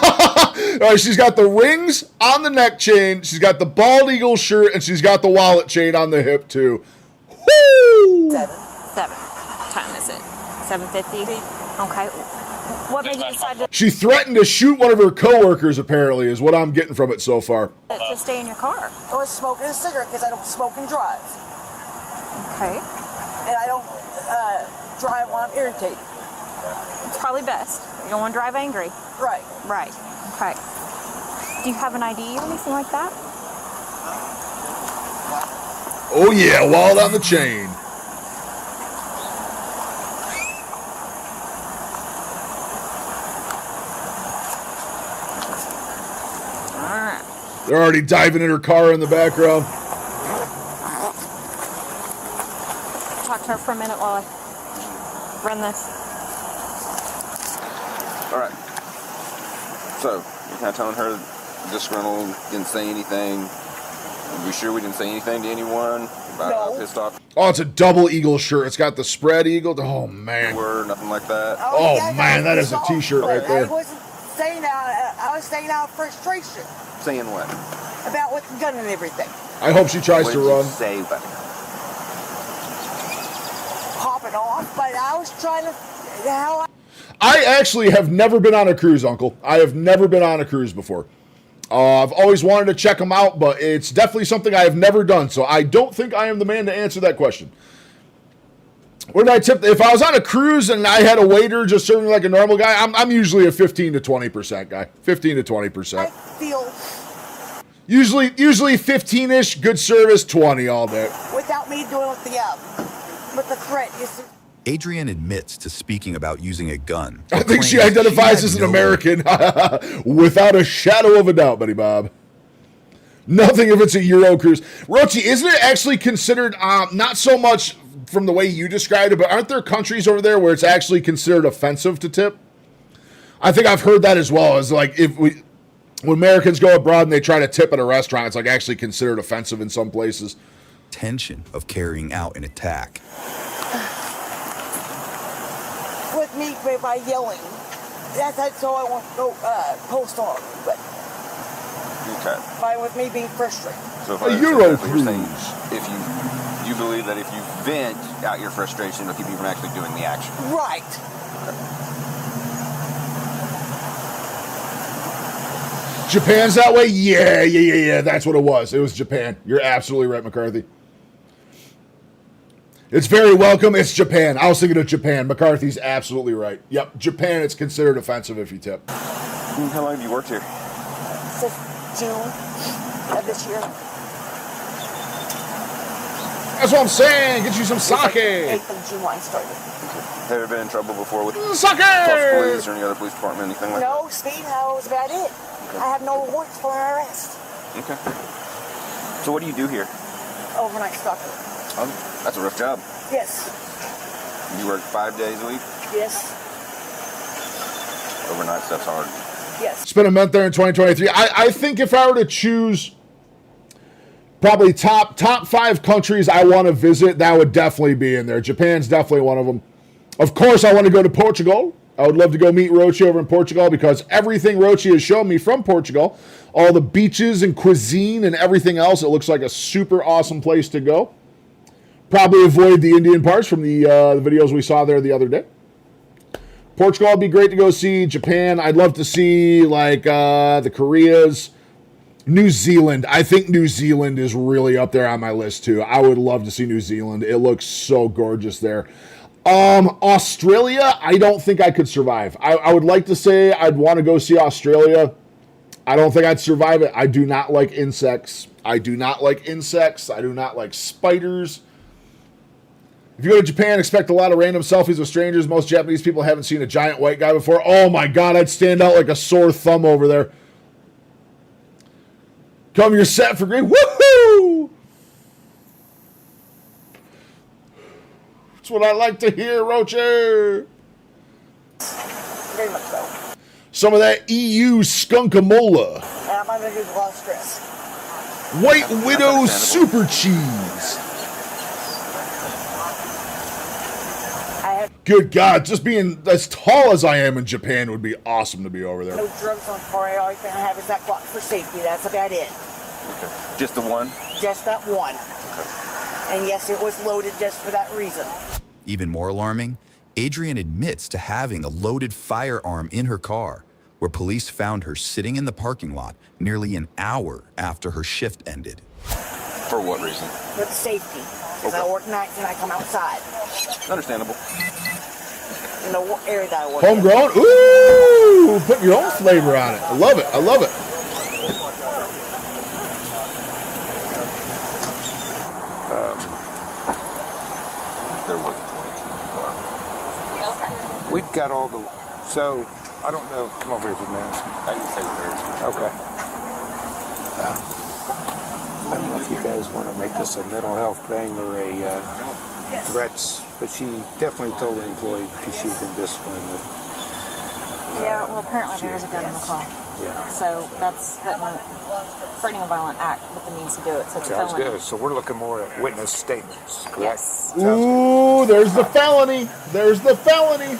right, she's got the rings on the neck chain. She's got the bald eagle shirt, and she's got the wallet chain on the hip too. Woo! 7. What time is it? 7:50. Okay. What made you decide She threatened to shoot one of her coworkers, apparently, is what I'm getting from it so far. to stay in your car? I was smoking a cigarette because I don't smoke and drive. Okay. And I don't drive when I'm irritated. It's probably best. You don't want to drive angry. Right. Right. Okay. Do you have an ID or anything like that? Oh yeah, wallet on the chain. Alright. They're already diving in her car in the background. Talk to her for a minute while I run this. All right. So, you're kind of telling her disgruntled, didn't say anything. Are we sure we didn't say anything to anyone about how pissed off Oh, it's a double eagle shirt. It's got the spread eagle. Oh, man. you were? Nothing like that. Oh, man, that is a t-shirt right I there. wasn't saying that. I was saying out of frustration Saying what? about with the gun and everything. I hope she tries What to did you run. say about it? Popping off, but I was trying to. How I actually have never been on a cruise, Uncle. I have never been on a cruise before. I've always wanted to check them out, but it's definitely something I have never done, so I don't think I am the man to answer that question. What did I tip? If I was on a cruise and I had a waiter just serving like a normal guy, I'm usually a 15 to 20% guy. 15 to 20%. feel Usually 15-ish, good service, 20 all day. without me doing with the threat. You see. Adrienne admits to speaking about using a gun. I think she claims identifies had as an no- American without a shadow of a doubt, buddy Bob. Nothing if it's a Euro cruise. Rochi, isn't it actually considered, not so much from the way you described it, but aren't there countries over there where it's actually considered offensive to tip? I think I've heard that as well. As like when Americans go abroad and they try to tip at a restaurant, it's like actually considered offensive in some places. Tension of carrying out an attack. With me by yelling. That's all I want to go post on. But Okay. by with me being frustrated. So if A I understand Euro correctly, you're saying cruise. if you believe that if you vent out your frustration, it'll keep you from actually doing the action. Right. Japan's that way? Yeah. That's what it was. It was Japan. You're absolutely right, McCarthy. It's very welcome. It's Japan. I was thinking of Japan. McCarthy's absolutely right. Yep, Japan, it's considered offensive if you tip. How long have you worked here? Since June of this year. That's what I'm saying. Get you some sake. 8th of July started. Have you ever been in trouble before with Sake! police or any other police department, anything like No, speed, that was about it. I have no warrants for an arrest. that? Okay. So what do you do here? Overnight stalker. That's a rough job. Yes. You work 5 days a week? Yes. Overnight stuff's hard. Yes. Spent a month there in 2023. I think if I were to choose probably top 5 countries I want to visit, that would definitely be in there. Japan's definitely one of them. Of course, I want to go to Portugal. I would love to go meet Rochi over in Portugal because everything Rochi has shown me from Portugal, all the beaches and cuisine and everything else, it looks like a super awesome place to go. Probably avoid the Indian parts from the videos we saw there the other day. Portugal would be great to go see. Japan, I'd love to see like the Koreas. New Zealand. I think New Zealand is really up there on my list too. I would love to see New Zealand. It looks so gorgeous there. Australia, I don't think I could survive. I would like to say I'd want to go see Australia. I don't think I'd survive it. I do not like insects. I do not like spiders. If you go to Japan, expect a lot of random selfies with strangers. Most Japanese people haven't seen a giant white guy before. Oh my God, I'd stand out like a sore thumb over there. Come, you're set for green. Woohoo! That's what I like to hear, Roche. Very much so. Some of that EU skunkamola. And I'm under a lot of stress. White Widow super cheese. Good God, just being as tall as I am in Japan would be awesome to be over there. No drugs on car. All you can have is that clock for safety. That's about it. Okay. Just the one? Just that one. And yes, it was loaded just for that reason. Even more alarming, Adrian admits to having a loaded firearm in her car, where police found her sitting in the parking lot nearly an hour after her shift ended. For what reason? For safety. Because I work nights and I come outside. Understandable. In the area that I work Homegrown? Ooh, putting your own flavor on it. I love it. I love it. There was We've got all the, so I don't know. Come over here for a minute. I can say there. Okay. I don't know if you guys want to make this a mental health thing or a threats, but she definitely told the employee because she's been disciplined. Yeah, well, apparently there is a gun in the car. Yeah. So that's threatening a violent act with the means to do it. So it's a Sounds felony. good. So we're looking more at witness statements, correct? Yes. Ooh, there's the felony. There's the felony.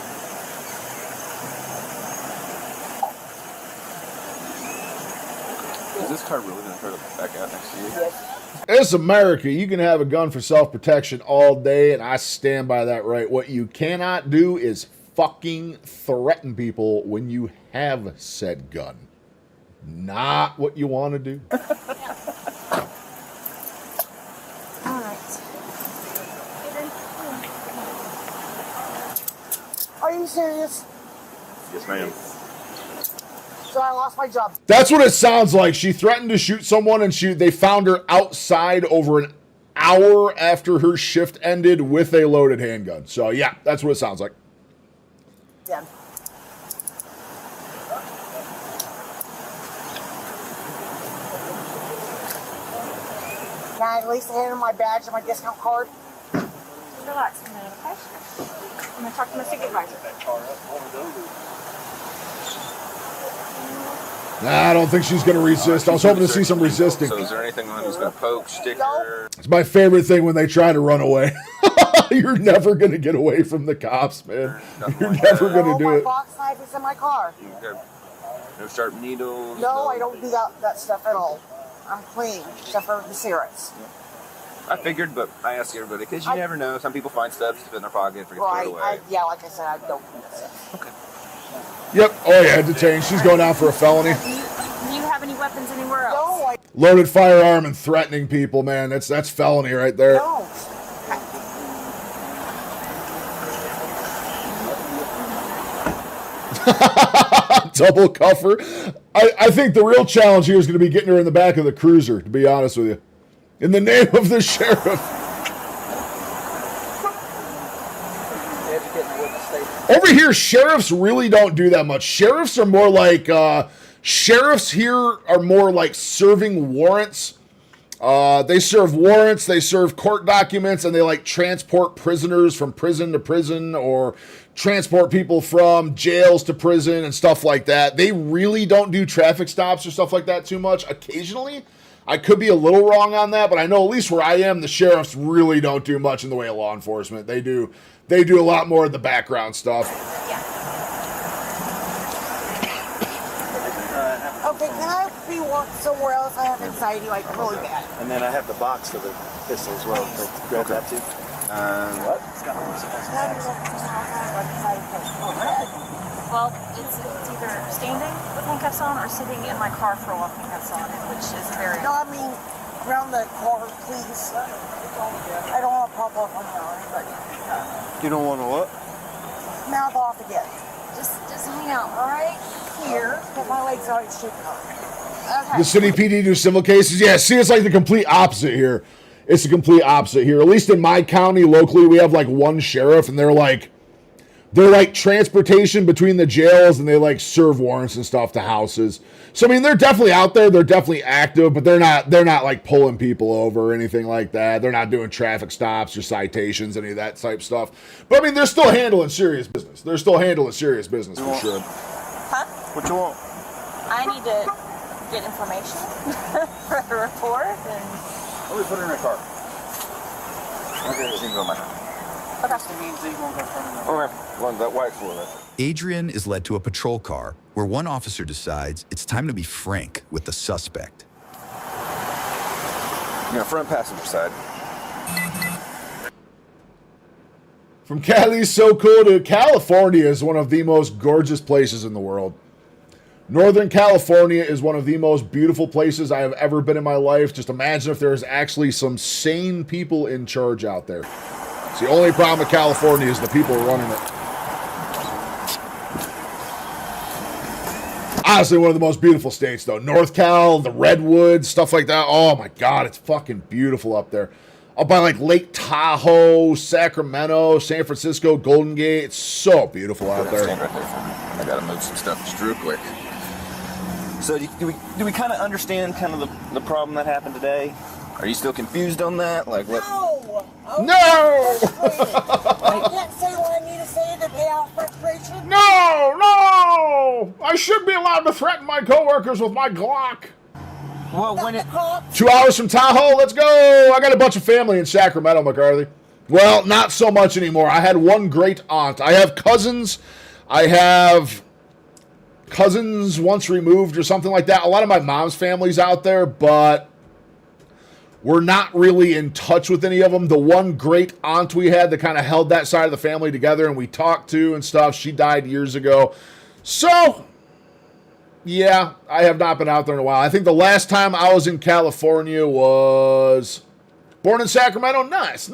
Is this car really going to try to back out next to you? Yes. It's America. You can have a gun for self-protection all day, and I stand by that right. What you cannot do is fucking threaten people when you have said gun. Not what you want to do. All right. Are you serious? Yes, ma'am. So I lost my job. That's what it sounds like. She threatened to shoot someone, and they found her outside over an hour after her shift ended with a loaded handgun. So, yeah, that's what it sounds like. Done. Can I at least hand in my badge and my discount card? Relax a minute, okay? I'm going to talk to my supervisor. Nah, I don't think she's going to resist. I was hoping to see some resisting. So is there anything on who's going to poke, sticker? It's my favorite thing when they try to run away. You're never going to get away from the cops, man. You're never going to do my it. box knife is in my car. No sharp needles? No, I don't do that stuff at all. I'm clean, except for the cigarettes. I figured, but I ask everybody because you never know. Some people find stuff in their pocket, forget to throw it away. Yeah, like I said, I don't do that stuff. Okay. Yep. Oh, yeah, detained. She's going out for a felony. Do you have any weapons anywhere else? No, I Loaded firearm and threatening people, man. That's felony right there. don't. Double cuffer. I think the real challenge here is going to be getting her in the back of the cruiser, to be honest with you. In the name of the sheriff. Over here, sheriffs really don't do that much. Sheriffs are more like, sheriffs here are more like serving warrants. They serve warrants, they serve court documents, and they like transport prisoners from prison to prison or transport people from jails to prison and stuff like that. They really don't do traffic stops or stuff like that too much. Occasionally, I could be a little wrong on that, but I know at least where I am, the sheriffs really don't do much in the way of law enforcement. They do a lot more of the background stuff. Okay, can I be walked somewhere else? I have anxiety, like, really bad. And then I have the box for the pistol as well. So grab that too. What? Well, it's either standing with handcuffs on or sitting in my car for with handcuffs on, which is very... No, I mean, around the car, please. I don't want to pop off on my arm, but... You don't want to what? Mouth off again. Just hang out, all right? Here, but my legs are always shaking up. Okay. The city PD do civil cases. Yeah, see, it's like the complete opposite here. It's the complete opposite here. At least in my county, locally, we have like one sheriff, and they're like transportation between the jails, and they like serve warrants and stuff to houses. So I mean, they're definitely out there. They're definitely active, but they're not like pulling people over or anything like that. They're not doing traffic stops or citations, any of that type stuff. But I mean, they're still handling serious business. They're still handling serious business for sure. Huh? What you want? I need to get information for the report and... Let me put her in her car. Okay, she can go in my car. Okay. Okay, well, that white floor. Adrian is led to a patrol car where one officer decides it's time to be frank with the suspect. Front passenger side. From Cali, so cool, to California is one of the most gorgeous places in the world. Northern California is one of the most beautiful places I have ever been in my life. Just imagine if there's actually some sane people in charge out there. It's the only problem with California is the people running it. Honestly, one of the most beautiful states, though. North Cal, the redwoods, stuff like that. Oh, my God, it's fucking beautiful up there. Up by, like, Lake Tahoe, Sacramento, San Francisco, Golden Gate. It's so beautiful out there. Stand right there for me. I gotta move some stuff just real quick. So do we kind of understand kind of the problem that happened today? Are you still confused on that? Like what? No! No! I can't say what I need to say to pay off frustration. No! I should be allowed to threaten my coworkers with my Glock. Well, when it... 2 hours from Tahoe, let's go! I got a bunch of family in Sacramento, McCarthy. Well, not so much anymore. I had one great aunt. I have cousins. I have cousins once removed or something like that. A lot of my mom's family's out there, but we're not really in touch with any of them. The one great aunt we had that kind of held that side of the family together and we talked to and stuff, she died years ago. So, yeah, I have not been out there in a while. I think the last time I was in California was born in Sacramento. Nice.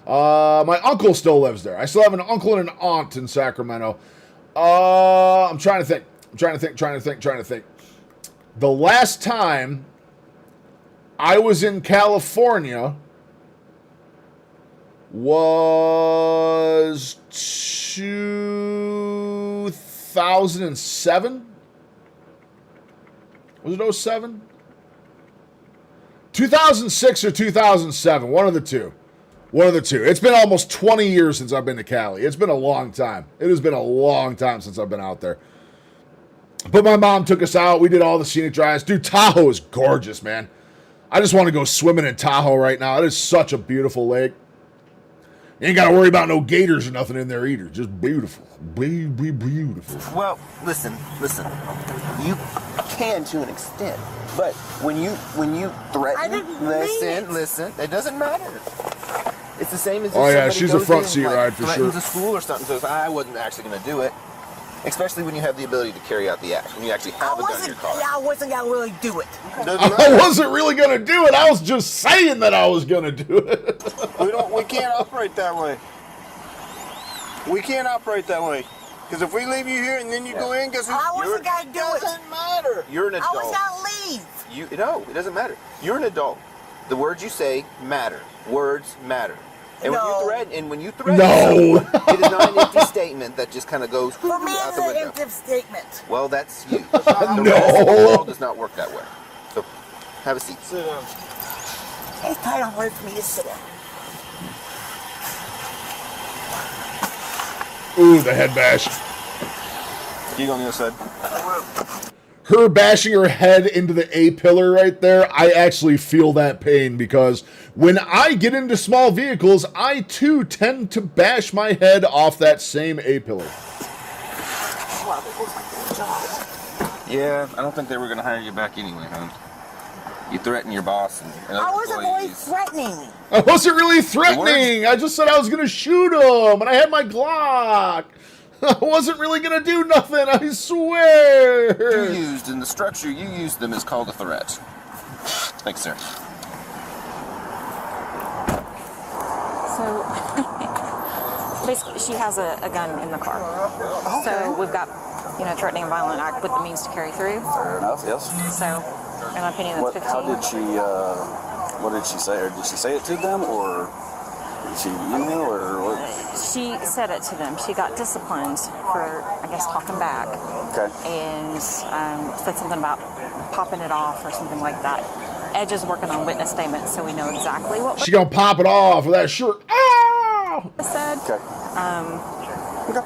My uncle still lives there. I still have an uncle and an aunt in Sacramento. I'm trying to think. The last time I was in California was 2007. Was it 07? 2006 or 2007. One of the two. It's been almost 20 years since I've been to Cali. It's been a long time. It has been a long time since I've been out there. But my mom took us out. We did all the scenic drives. Dude, Tahoe is gorgeous, man. I just want to go swimming in Tahoe right now. It is such a beautiful lake. You ain't got to worry about no gators or nothing in there either. Just beautiful. Beautiful. Well, listen. You can to an extent, but when you threaten, listen. It doesn't matter. It's the same as if somebody she's a goes front in, seat like, ride for threatens sure. a school or something. Says I wasn't actually going to do it. Especially when you have the ability to carry out the act. When you actually have a gun in your car. I wasn't going to really do it. I wasn't really going to do it. I was just saying that I was going to do it. We can't operate that way. We can't operate that way. Because if we leave you here and then you go in, guess who? I wasn't going to do it. It doesn't matter. You're an adult. I was going to leave. No, it doesn't matter. You're an adult. The words you say matter. Words matter. And when you threaten someone, it is not an empty statement that just kind of goes For me, out it's the an window. empty statement. Well, that's you. The rest of the world does not work that way. So, have a seat. Sit down. It's kind of hard for me to sit down. Ooh, the head bash. You go on the other side. Her bashing her head into the A-pillar right there, I actually feel that pain because when I get into small vehicles, I too tend to bash my head off that same A-pillar. Yeah, I don't think they were going to hire you back anyway, huh? You threatened your boss and other I wasn't really employees. threatening. I wasn't really threatening. I just said I was going to shoot him, and I had my Glock. I wasn't really going to do nothing, I swear. You used, in the structure you used them is called a threat. Thanks, sir. So, basically, she has a gun in the car. Okay. So we've got, threatening a violent act with the means to carry through. Fair enough, yes. So, in my opinion, that's 15. How did she, what did she say? Or did she say it to them, or did she email, or what? She said it to them. She got disciplined for, I guess, talking back. Okay. And said something about popping it off or something like that. Edge is working on witness statements, so we know exactly what She gonna pop it off with that shirt. Ah! said. Okay. Okay.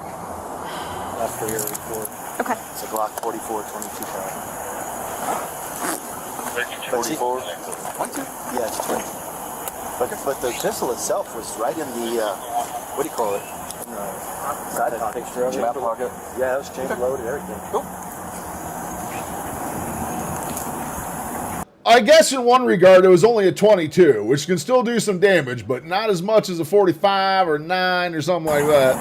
After your report. Okay. It's a Glock 44 22 caliber. 44? Yeah, it's 20. But the pistol itself was right in the, what do you call it? In the side pocket. Picture of it? Pocket. Yeah, it was chamber loaded, everything. Cool. I guess in one regard, it was only a 22, which can still do some damage, but not as much as a 45 or 9 or something like that.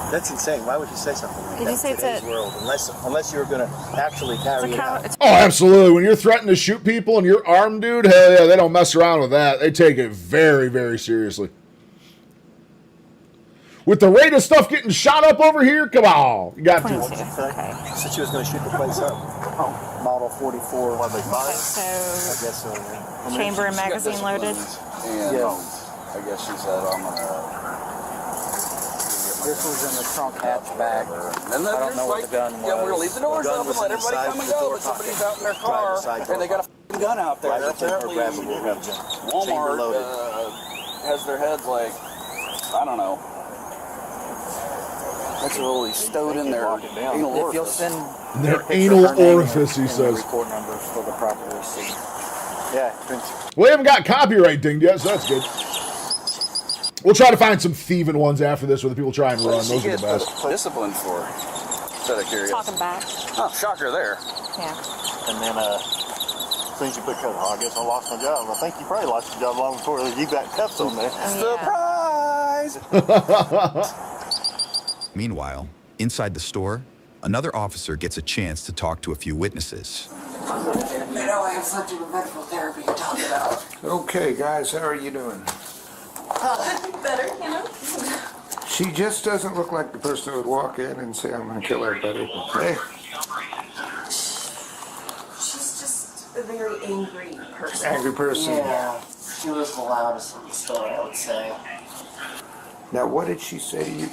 That's insane. Why would you say something like Did that you say in today's world? Unless you were going to actually carry it out. Oh, absolutely. When you're threatening to shoot people and you're armed, dude, hell yeah, they don't mess around with that. They take it very, very seriously. With the rate of stuff getting shot up over here, come on. You got to. Okay. Said she was going to shoot the place up. Oh, model 44. What, like Okay, so I guess so. Yeah. chamber and magazine loaded. And I guess she said I'm gonna. This was in the trunk hatchback. I don't know what the gun was. Yeah, we're gonna leave the doors open, let everybody come and go, but somebody's out in their car and they got a f***ing gun out there. Apparently, Walmart has their heads like, I don't know. That's really stowed in their anal orifice. If you'll send their anal orifice, he says. Report numbers for the proper receipt. Yeah. We haven't got copyright dinged yet, so that's good. We'll try to find some thieving ones after this where the people try and run. Those are the best. Disciplined for. Instead of curious. Talking back. Oh, shocker there. Yeah. And then, as soon as you put cuffs, I guess I lost my job. I think you probably lost your job long before you got cuffs on there. Surprise! Meanwhile, inside the store, another officer gets a chance to talk to a few witnesses. You know, I have such a medical therapy to talk about. Okay, guys, how are you doing? Better, you know? She just doesn't look like the person who would walk in and say, I'm going to kill everybody. Hey. She's just a very angry person. Angry person. Yeah. She was the loudest in the store, I would say. Now, what did she say to you?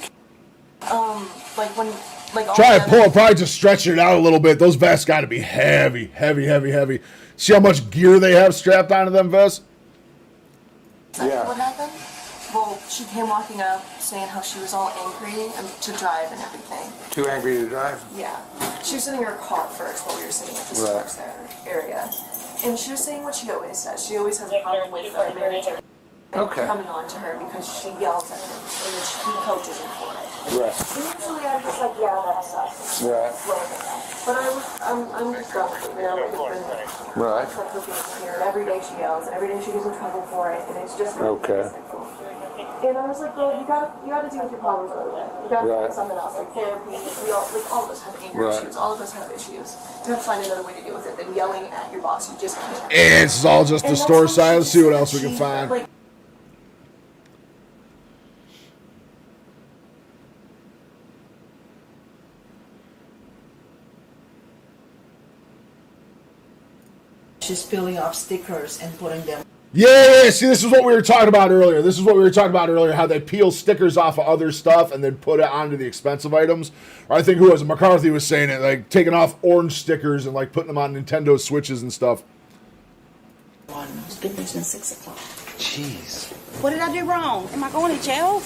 Like when, like all Try the and pull it, probably just stretch it out a little bit. Those vests got to be heavy, heavy, heavy, heavy. See how much gear they have strapped onto them vests? Yeah. What happened? Well, she came walking up saying how she was all angry and to drive and everything. Too angry to drive? Yeah. She was sitting in her car first while we were sitting at the sports area. And she was saying what she always says. She always has a problem with our manager coming on to her because she yells at him and then he coaches her for it. Right. And usually I'm just like, yeah, that sucks. Right. But I'm just done with it now. Right. It's like looking here, and every day she yells, and every day she gets in trouble for it, and it's just Okay. And I was like, well, you gotta deal with your problems another way. You gotta find something else, like therapy. We all of us have anger issues. All of us have issues. You have to find another way to deal with it than yelling at your boss. You just can't. It's all just the store side. Let's see what else we can find. Like, she's peeling off stickers and putting them. Yeah, see, this is what we were talking about earlier. How they peel stickers off of other stuff and then put it onto the expensive items. Or I think who was it? McCarthy was saying it, like taking off orange stickers and like putting them on Nintendo Switches and stuff. It's been there since 6 o'clock. Jeez. What did I do wrong? Am I going to jail?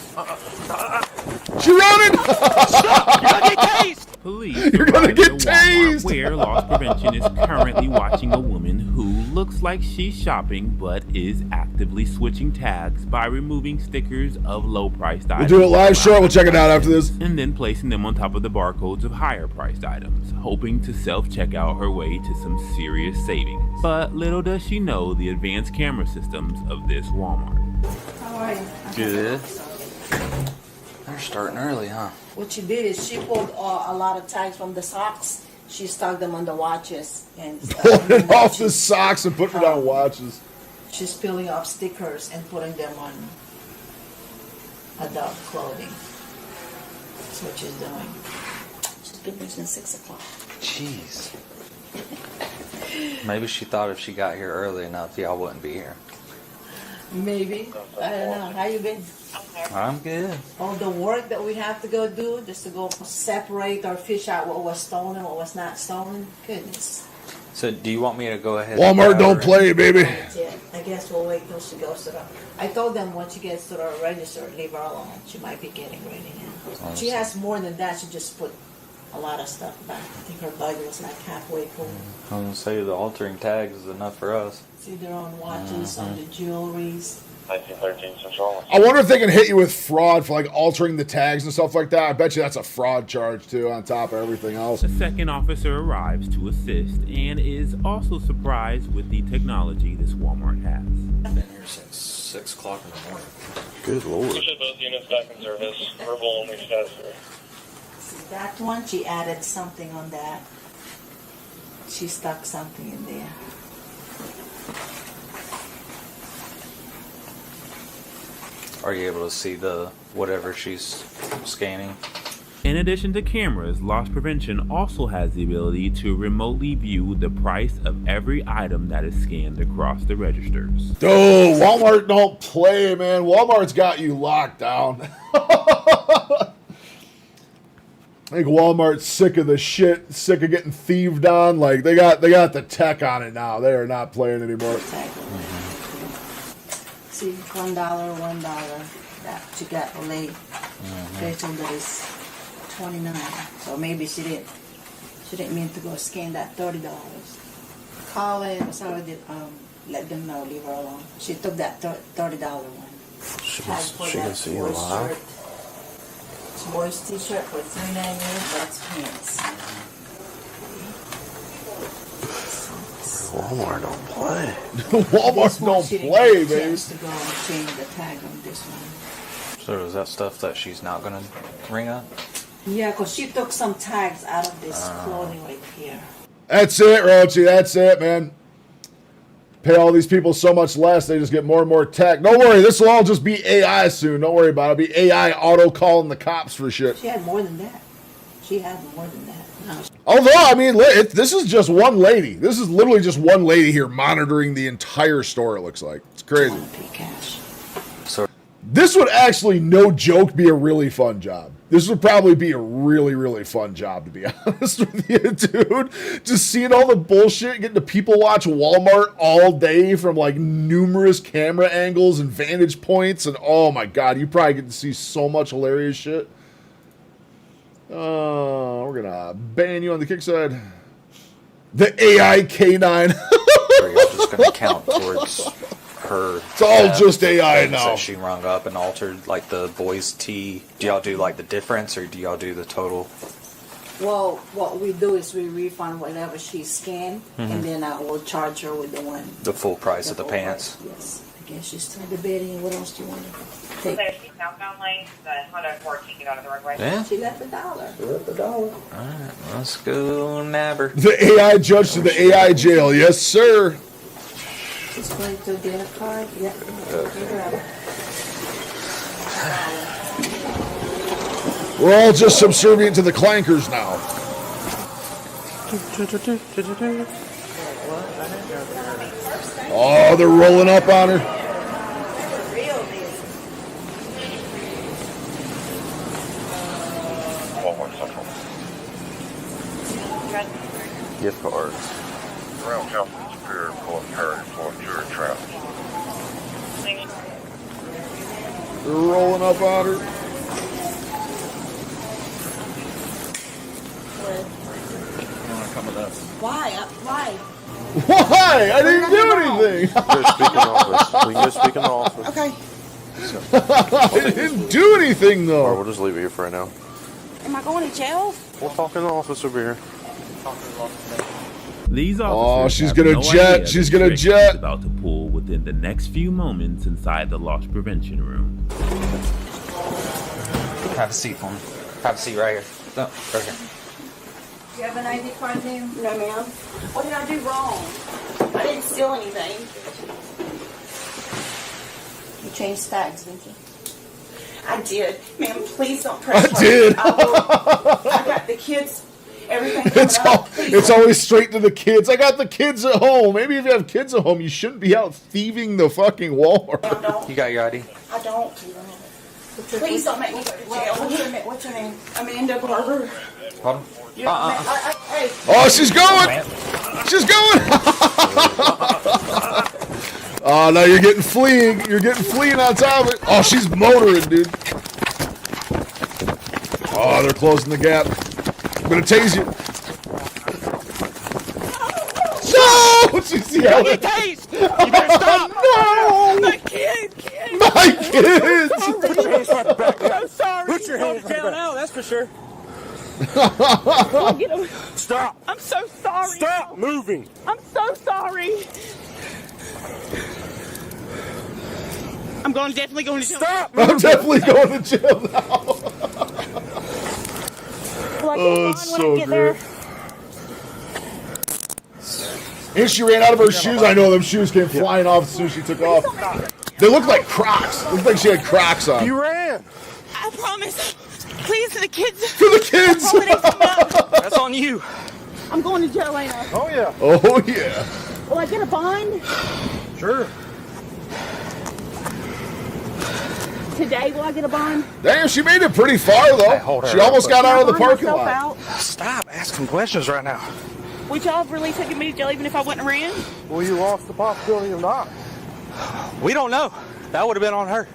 She running! You're gonna get tased! Police You're gonna get tased! Where loss prevention is currently watching a woman who looks like she's shopping but is actively switching tags by removing stickers of low-priced items. We'll do it live short. We'll check it out after this. And then placing them on top of the barcodes of higher-priced items, hoping to self-check out her way to some serious savings. But little does she know the advanced camera systems of this Walmart. How are you? Good. They're starting early, huh? What she did is she pulled a lot of tags from the socks. She stuck them on the watches and Pulling it off the socks and putting it on watches. She's peeling off stickers and putting them on adult clothing. That's what she's doing. She's been there since 6 o'clock. Jeez. Maybe she thought if she got here early enough, y'all wouldn't be here. Maybe. I don't know. How you been? I'm good. All the work that we have to go do just to go separate or fish out what was stolen, what was not stolen. Goodness. So do you want me to go ahead? Walmart don't play, baby. Yeah, I guess we'll wait till she goes to the... I told them when she gets to the register, leave her alone. She might be getting ready now. She has more than that. She just put a lot of stuff back. I think her bag was like halfway full. I'm going to say the altering tags is enough for us. See, they're on watches, on the jewelries. 1913 Central. I wonder if they can hit you with fraud for like altering the tags and stuff like that. I bet you that's a fraud charge too, on top of everything else. A second officer arrives to assist and is also surprised with the technology this Walmart has. I've been here since 6 o'clock in the morning. Good lord. We should both units back in service. Verbal only status. That one, she added something on that. She stuck something in there. Are you able to see the whatever she's scanning? In addition to cameras, loss prevention also has the ability to remotely view the price of every item that is scanned across the registers. Dude, Walmart don't play, man. Walmart's got you locked down. I think Walmart's sick of the shit, sick of getting thieved on. Like they got the tech on it now. They are not playing anymore. See, $1, that she got late. They told her it's $29. So maybe she didn't mean to go scan that $30. Call it, was already let them know, leave her alone. She took that $30 one. She can see you live. Boys t-shirt for $3.98. That's pants. Walmart don't play. Walmart don't play, baby. To go and change the tag on this one. So is that stuff that she's not going to ring up? Yeah, because she took some tags out of this clothing right here. That's it, Rochi. That's it, man. Pay all these people so much less, they just get more and more tech. Don't worry, this will all just be AI soon. Don't worry about it. It'll be AI auto calling the cops for shit. She had more than that. She had more than that. No. Although, I mean, this is just one lady. This is literally just one lady here monitoring the entire store, it looks like. It's crazy. So this would actually, no joke, be a really fun job. This would probably be a really, really fun job, to be honest with you, dude. Just seeing all the bullshit, getting to people watch Walmart all day from, like, numerous camera angles and vantage points. And, oh, my God, you probably get to see so much hilarious shit. We're going to ban you on the kick side. The AI K9. Are you just going to count towards her? It's all just AI now. That she rung up and altered, like the boys' tee. Do y'all do like the difference, or do y'all do the total? Well, what we do is we refund whatever she scanned, and then we'll charge her with the full price of the pants. Price. Yes. I guess she's still debating what else do you want to take. So she's southbound lane, the Honda Accord can't get out of the roadway. Yeah. She left $1. Alright, let's go nab her. The AI judge to the AI jail. Yes, sir. She's going to get a card. Yep. We're all just subservient to the clankers now. Oh, they're rolling up on her. Gift cards. Round Council Superior Court Parish for jury trial. They're rolling up on her. You want to come with us? Why? Why? Why? I didn't do anything. We can just speak in the office. Okay. I didn't do anything, though. Or we'll just leave it here for right now. Am I going to jail? We'll talk in the office over here. These officers she's have gonna no jet. idea She's the gonna trick jet. is about to pull within the next few moments inside the loss prevention room. Have a seat for me. Have a seat right here. No, right here. Do you have an ID card, ma'am? No, ma'am. What did I do wrong? I didn't steal anything. You changed tags, didn't you? I did. Ma'am, please don't press I did. I got the kids, everything coming up. It's always straight to the kids. I got the kids at home. Maybe if you have kids at home, you shouldn't be out thieving the fucking Walmart. You got your ID? I don't. Please don't make me go to jail. What's your name? Amanda Barber. Hold on. Hey. Oh, she's going. She's going. Oh, now you're getting fleeing. You're getting fleeing on top of it. Oh, she's motoring, dude. Oh, they're closing the gap. I'm going to tase you. No! She's yelling. You better stop! No! The kid! my kids! Put your hands behind your back. I'm sorry. Put your hands behind your back. now, that's for sure. Get him. Stop. I'm so sorry. Stop moving. I'm so sorry. I'm definitely going to jail. Stop. I'm definitely going to jail now. Will I get Oh, on it's when so I get great. there? And she ran out of her shoes. I know them shoes came flying off as soon as she took off. They looked like Crocs. Looked like she had Crocs on. You ran. I promise. Please, for the kids. For the kids. That's on you. I'm going to jail, ain't I? Oh, yeah. Oh, yeah. Will I get a bond? Sure. Today, will I get a bond? Damn, she made it pretty far, though. hold her She almost up. got out of the Can I parking bond lot. myself out? Stop asking questions right now. Would y'all have really taken me to jail even if I wouldn't have ran? Well, you lost the possibility of not. We don't know. That would have been on her.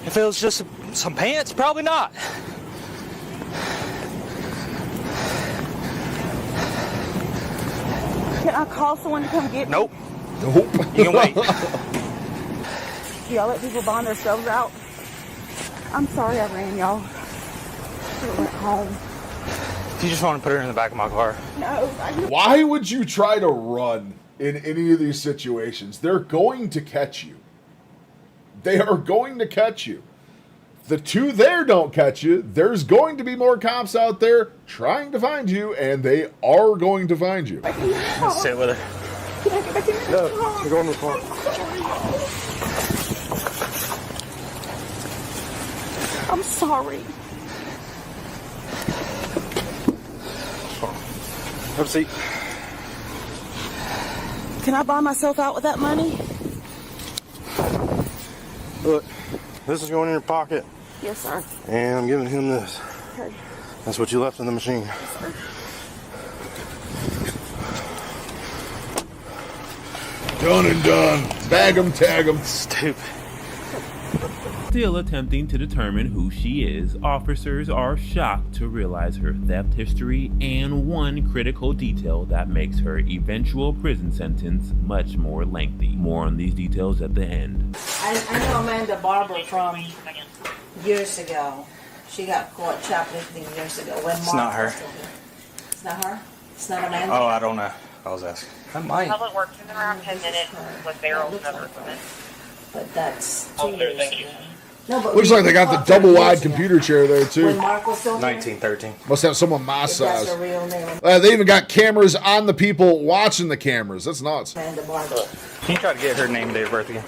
If it was just some pants, probably not. Can I call someone to come get me? Nope. Nope. You can wait. Do y'all let people bond themselves out? I'm sorry I ran, y'all. Should have went home. If you just want to put her in the back of my car. No. Why would you try to run in any of these situations? They're going to catch you. They are going to catch you. The two there don't catch you. There's going to be more cops out there trying to find you, and they are going to find you. Sit with her. Can I get back in the No, car? you're going to the park. I'm sorry. Have a seat. Can I buy myself out with that money? Look, this is going in your pocket, Yes, sir. and I'm giving him this. Okay. That's what you left in the machine. Done and done. Bag 'em, tag 'em. Stupid. Still attempting to determine who she is, officers are shocked to realize her theft history and one critical detail that makes her eventual prison sentence much more lengthy. More on these details at the end. I know Amanda Barber from years ago. She got caught shoplifting years ago. When It's not her. It's not her? It's not Amanda? Oh, I don't know. I was asking. That might. Public Works in around 10 minutes with barrels and other equipment. But that's 2 years ago. No, but Looks we like they got the caught her double wide years ago. computer chair there, too. When Mark was still there? 1913. Must have someone my If that's size. her real name. They even got cameras on the people watching the cameras. That's nuts. Amanda Barber. Can you try to get her name and date of birth again?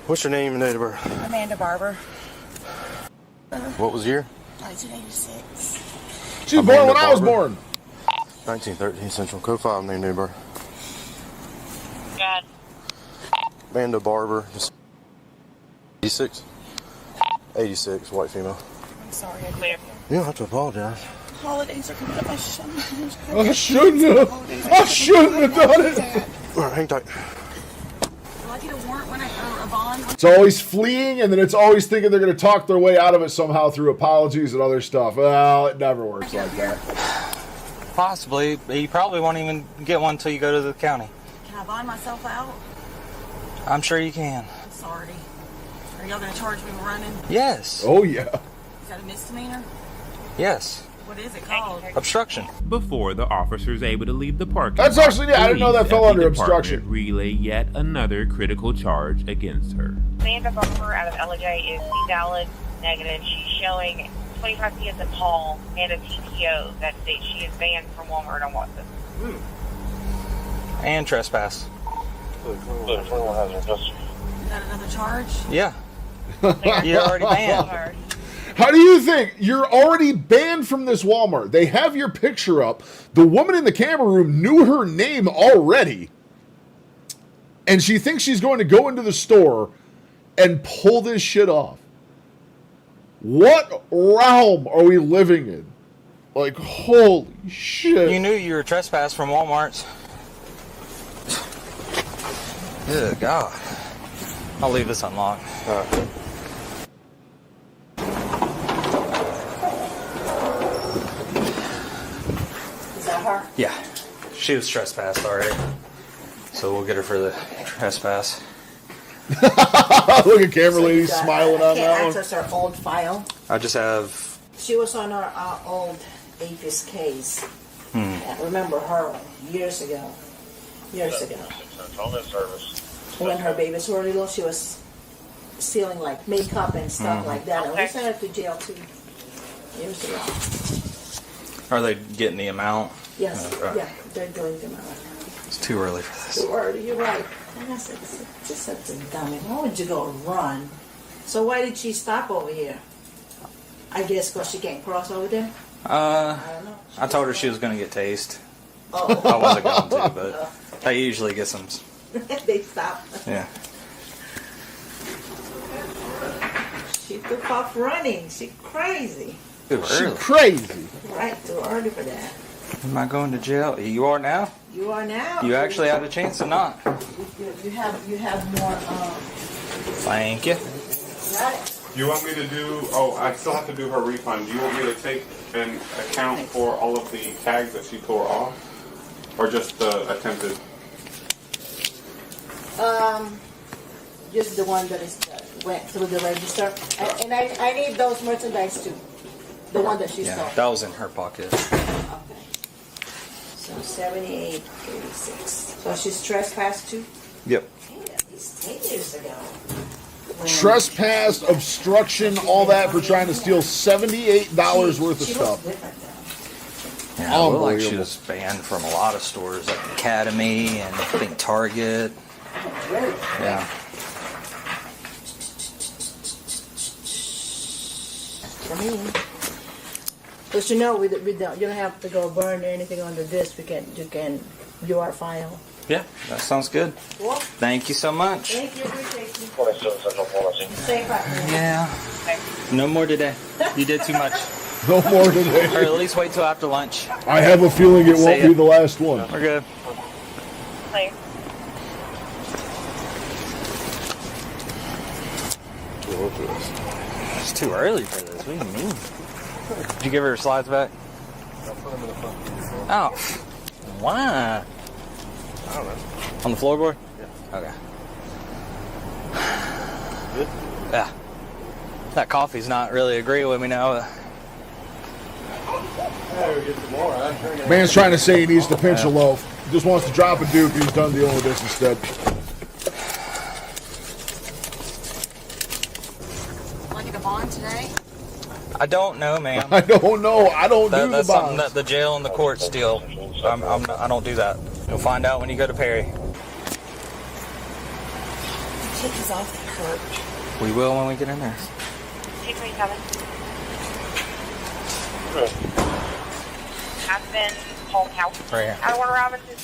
What's your name and date of birth? Amanda Barber, What was the year? 1986. She was born when Amanda I was Barber. born. 1913 Central Code 5, name, date of birth. God. Amanda Barber, 86? 86, white female. I'm sorry, I clear. You don't have to apologize. Holidays are coming up. I shouldn't have done it. All right, hang tight. Will I get a warrant when I a bond? It's always fleeing, and then it's always thinking they're going to talk their way out of it somehow through apologies and other stuff. Well, it never works like that. Possibly, but you probably won't even get one until you go to the county. Can I bond myself out? I'm sure you can. I'm sorry. Are y'all gonna charge me with running? Yes. Oh, yeah. Is that a misdemeanor? Yes. What is it called? Obstruction. Before the officers able to leave the parking That's lot, actually, yeah, I didn't know that police fell at under the department obstruction. relay yet another critical charge against her. Amanda Barber out of LJ is valid negative. She's showing 25 PSM Hall and a TPO that states she is banned from Walmart on Watson. And trespass. Is that another charge? Yeah. You're already banned. How do you think you're already banned from this Walmart? They have your picture up. The woman in the camera room knew her name already. And she thinks she's going to go into the store and pull this shit off. What realm are we living in? Like, holy shit. You knew you were trespassed from Walmart's. Good God. I'll leave this unlocked. Is that her? Yeah. She was trespassed already. So we'll get her for the trespass. Look at camera lady So smiling on can't that one. access her old file. I just have. She was on our old APIS case. I remember her years ago. Years ago. When her babies were little, she was stealing like makeup and stuff like that. And we sent her to jail 2 years ago. Are they getting the amount? Yes, yeah, they're doing them out. It's too early for this. Too early, you're right. And I said, just such a dummy. Why would you go run? So why did she stop over here? I guess because she can't cross over there? I told her she was going to get tased. Oh. I wasn't going to, but that usually gets them. They stop. Yeah. She took off running. She crazy. Too early. Crazy. Right, too early for that. Am I going to jail? You are now? You are now. You actually had a chance to not. You have more. Thank you. Got it. You want me to do? Oh, I still have to do her refund. Do you want me to take an account for all of the tags that she tore off, or just the attempted? Just the one that is went through the register, and I need those merchandise too. The one that she Yeah, saw. that was in her pocket. Okay. So 78.86. So she's trespassed too. Yep. Yeah, at least 10 years ago. Trespass, obstruction, all that for trying to steal $78 worth of She stuff. was different though. Yeah, I look like she was banned from a lot of stores, like Academy and I think Target. Really? Yeah. For me. Because you know, we don't, you don't have to go burn anything under this. You can view our file. Yeah, that sounds good. Cool. Thank you so much. Thank you. Appreciate you. Safe out there. Yeah. No more today. You did too much. No more today. Or at least wait till after lunch. I have a feeling it won't See ya. be the last one. We're good. It's too early for this. What do you mean? Did you give her slides back? Oh. Why? I don't know. On the floorboard? Yeah. Okay. Good? Yeah. That coffee's not really agreeing with me now. Man's trying to say he needs to pinch a loaf. He just wants to drop a duke. He's done dealing with this instead. Want to get a bond today? I don't know, ma'am. I don't know. I don't do the That's something bonds. that the jail and the courts deal. I don't do that. You'll find out when you go to Perry. Take these off the curb. We will when we get in there. 227. I've been home house. Right here. I want to Robinson.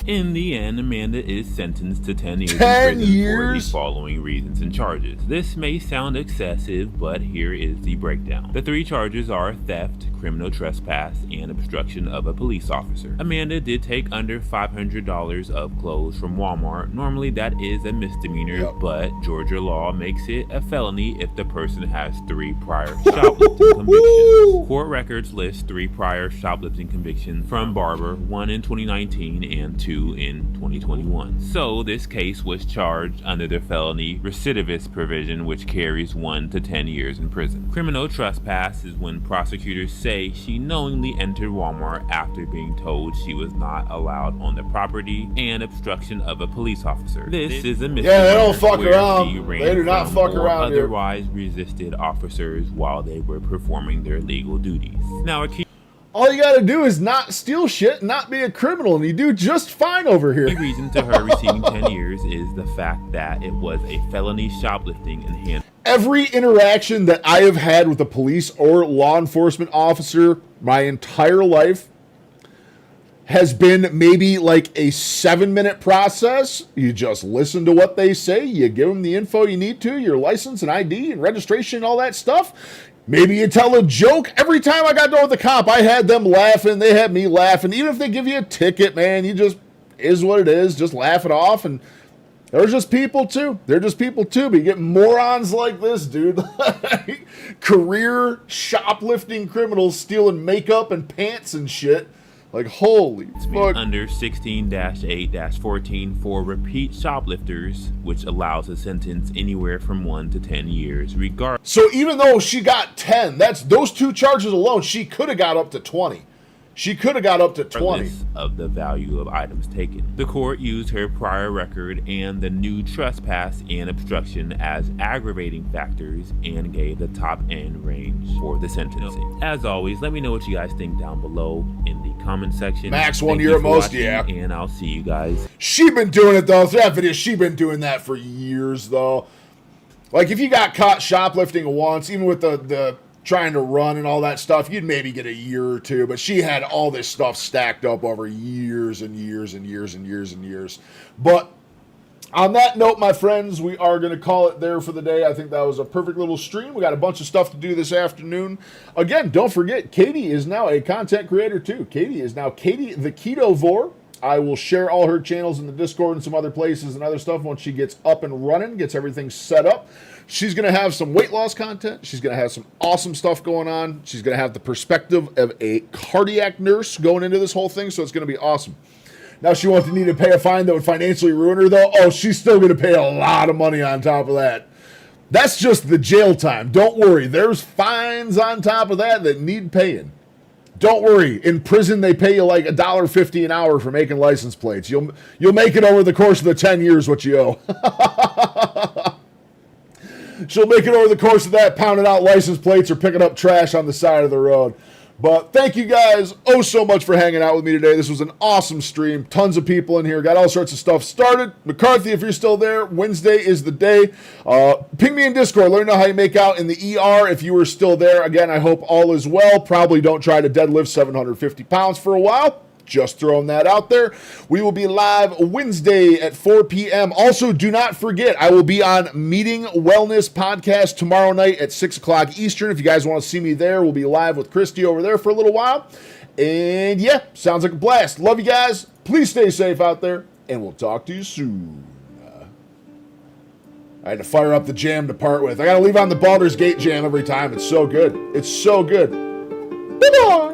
In the end, Amanda is sentenced to 10 years 10 in prison for years? the following reasons and charges. This may sound excessive, but here is the breakdown. The 3 charges are theft, criminal trespass, and obstruction of a police officer. Amanda did take under $500 of clothes from Walmart. Normally that is a misdemeanor, but Georgia law makes it a felony if the person has 3 prior shoplifting convictions. Court records list 3 prior shoplifting convictions from Barber, 1 in 2019 and 2 in 2021. So this case was charged under the felony recidivist provision, which carries 1 to 10 years in prison. Criminal trespass is when prosecutors say she knowingly entered Walmart after being told she was not allowed on the property, and obstruction of a police officer. This is a misdemeanor. Yeah, they don't fuck where around. she ran They do not from fuck or around here. otherwise resisted officers while they were performing their legal duties. Now, a key All you gotta do is not steal shit and not be a criminal, and you do just fine over here. The reason to her receiving 10 years is the fact that it was a felony shoplifting and hand. Every interaction that I have had with a police or law enforcement officer my entire life has been maybe like a 7-minute process. You just listen to what they say, you give them the info you need to, your license and ID and registration and all that stuff. Maybe you tell a joke. Every time I got done with the cop, I had them laughing. They had me laughing. Even if they give you a ticket, man, you just, is what it is. Just laugh it off. And they're just people too. They're just people too. But you get morons like this, dude. Career shoplifting criminals stealing makeup and pants and shit. Like, holy fuck. Under 16-8-14 for repeat shoplifters, which allows a sentence anywhere from 1 to 10 years, regardless. So even though she got 10, that's those 2 charges alone, she could have got up to 20. She could have got up to 20. Of the value of items taken. The court used her prior record and the new trespass and obstruction as aggravating factors and gave the top end range for the sentencing. As always, let me know what you guys think down below in the comment section. Max 1 year at most, yeah. And I'll see you guys. She been doing it though. That video, she been doing that for years though. Like if you got caught shoplifting once, even with the trying to run and all that stuff, you'd maybe get a year or 2, but she had all this stuff stacked up over years and years and years and years and years. But on that note, my friends, we are going to call it there for the day. I think that was a perfect little stream. We got a bunch of stuff to do this afternoon. Again, don't forget, Katie is now a content creator too. Katie is now Katie the Keto Vor. I will share all her channels in the Discord and some other places and other stuff once she gets up and running, gets everything set up. She's going to have some weight loss content. She's going to have some awesome stuff going on. She's going to have the perspective of a cardiac nurse going into this whole thing, so it's going to be awesome. Now she won't need to pay a fine that would financially ruin her, though. Oh, she's still going to pay a lot of money on top of that. That's just the jail time. Don't worry. There's fines on top of that need paying. Don't worry. In prison, they pay you like $1.50 an hour for making license plates. You'll make it over the course of the 10 years what you owe. She'll make it over the course of that, pounding out license plates or picking up trash on the side of the road. But thank you guys so much for hanging out with me today. This was an awesome stream. Tons of people in here. Got all sorts of stuff started. McCarthy, if you're still there, Wednesday is the day. Ping me in Discord. Let me know how you make out in the ER if you were still there. Again, I hope all is well. Probably don't try to deadlift 750 pounds for a while. Just throwing that out there. We will be live Wednesday at 4 p.m. Also, do not forget, I will be on Meeting Wellness Podcast tomorrow night at 6 o'clock Eastern. If you guys want to see me there, we'll be live with Christy over there for a little while. And yeah, sounds like a blast. Love you guys. Please stay safe out there, and we'll talk to you soon. I had to fire up the jam to part with. I got to leave on the Baldur's Gate jam every time. It's so good. It's so good. Bye-bye.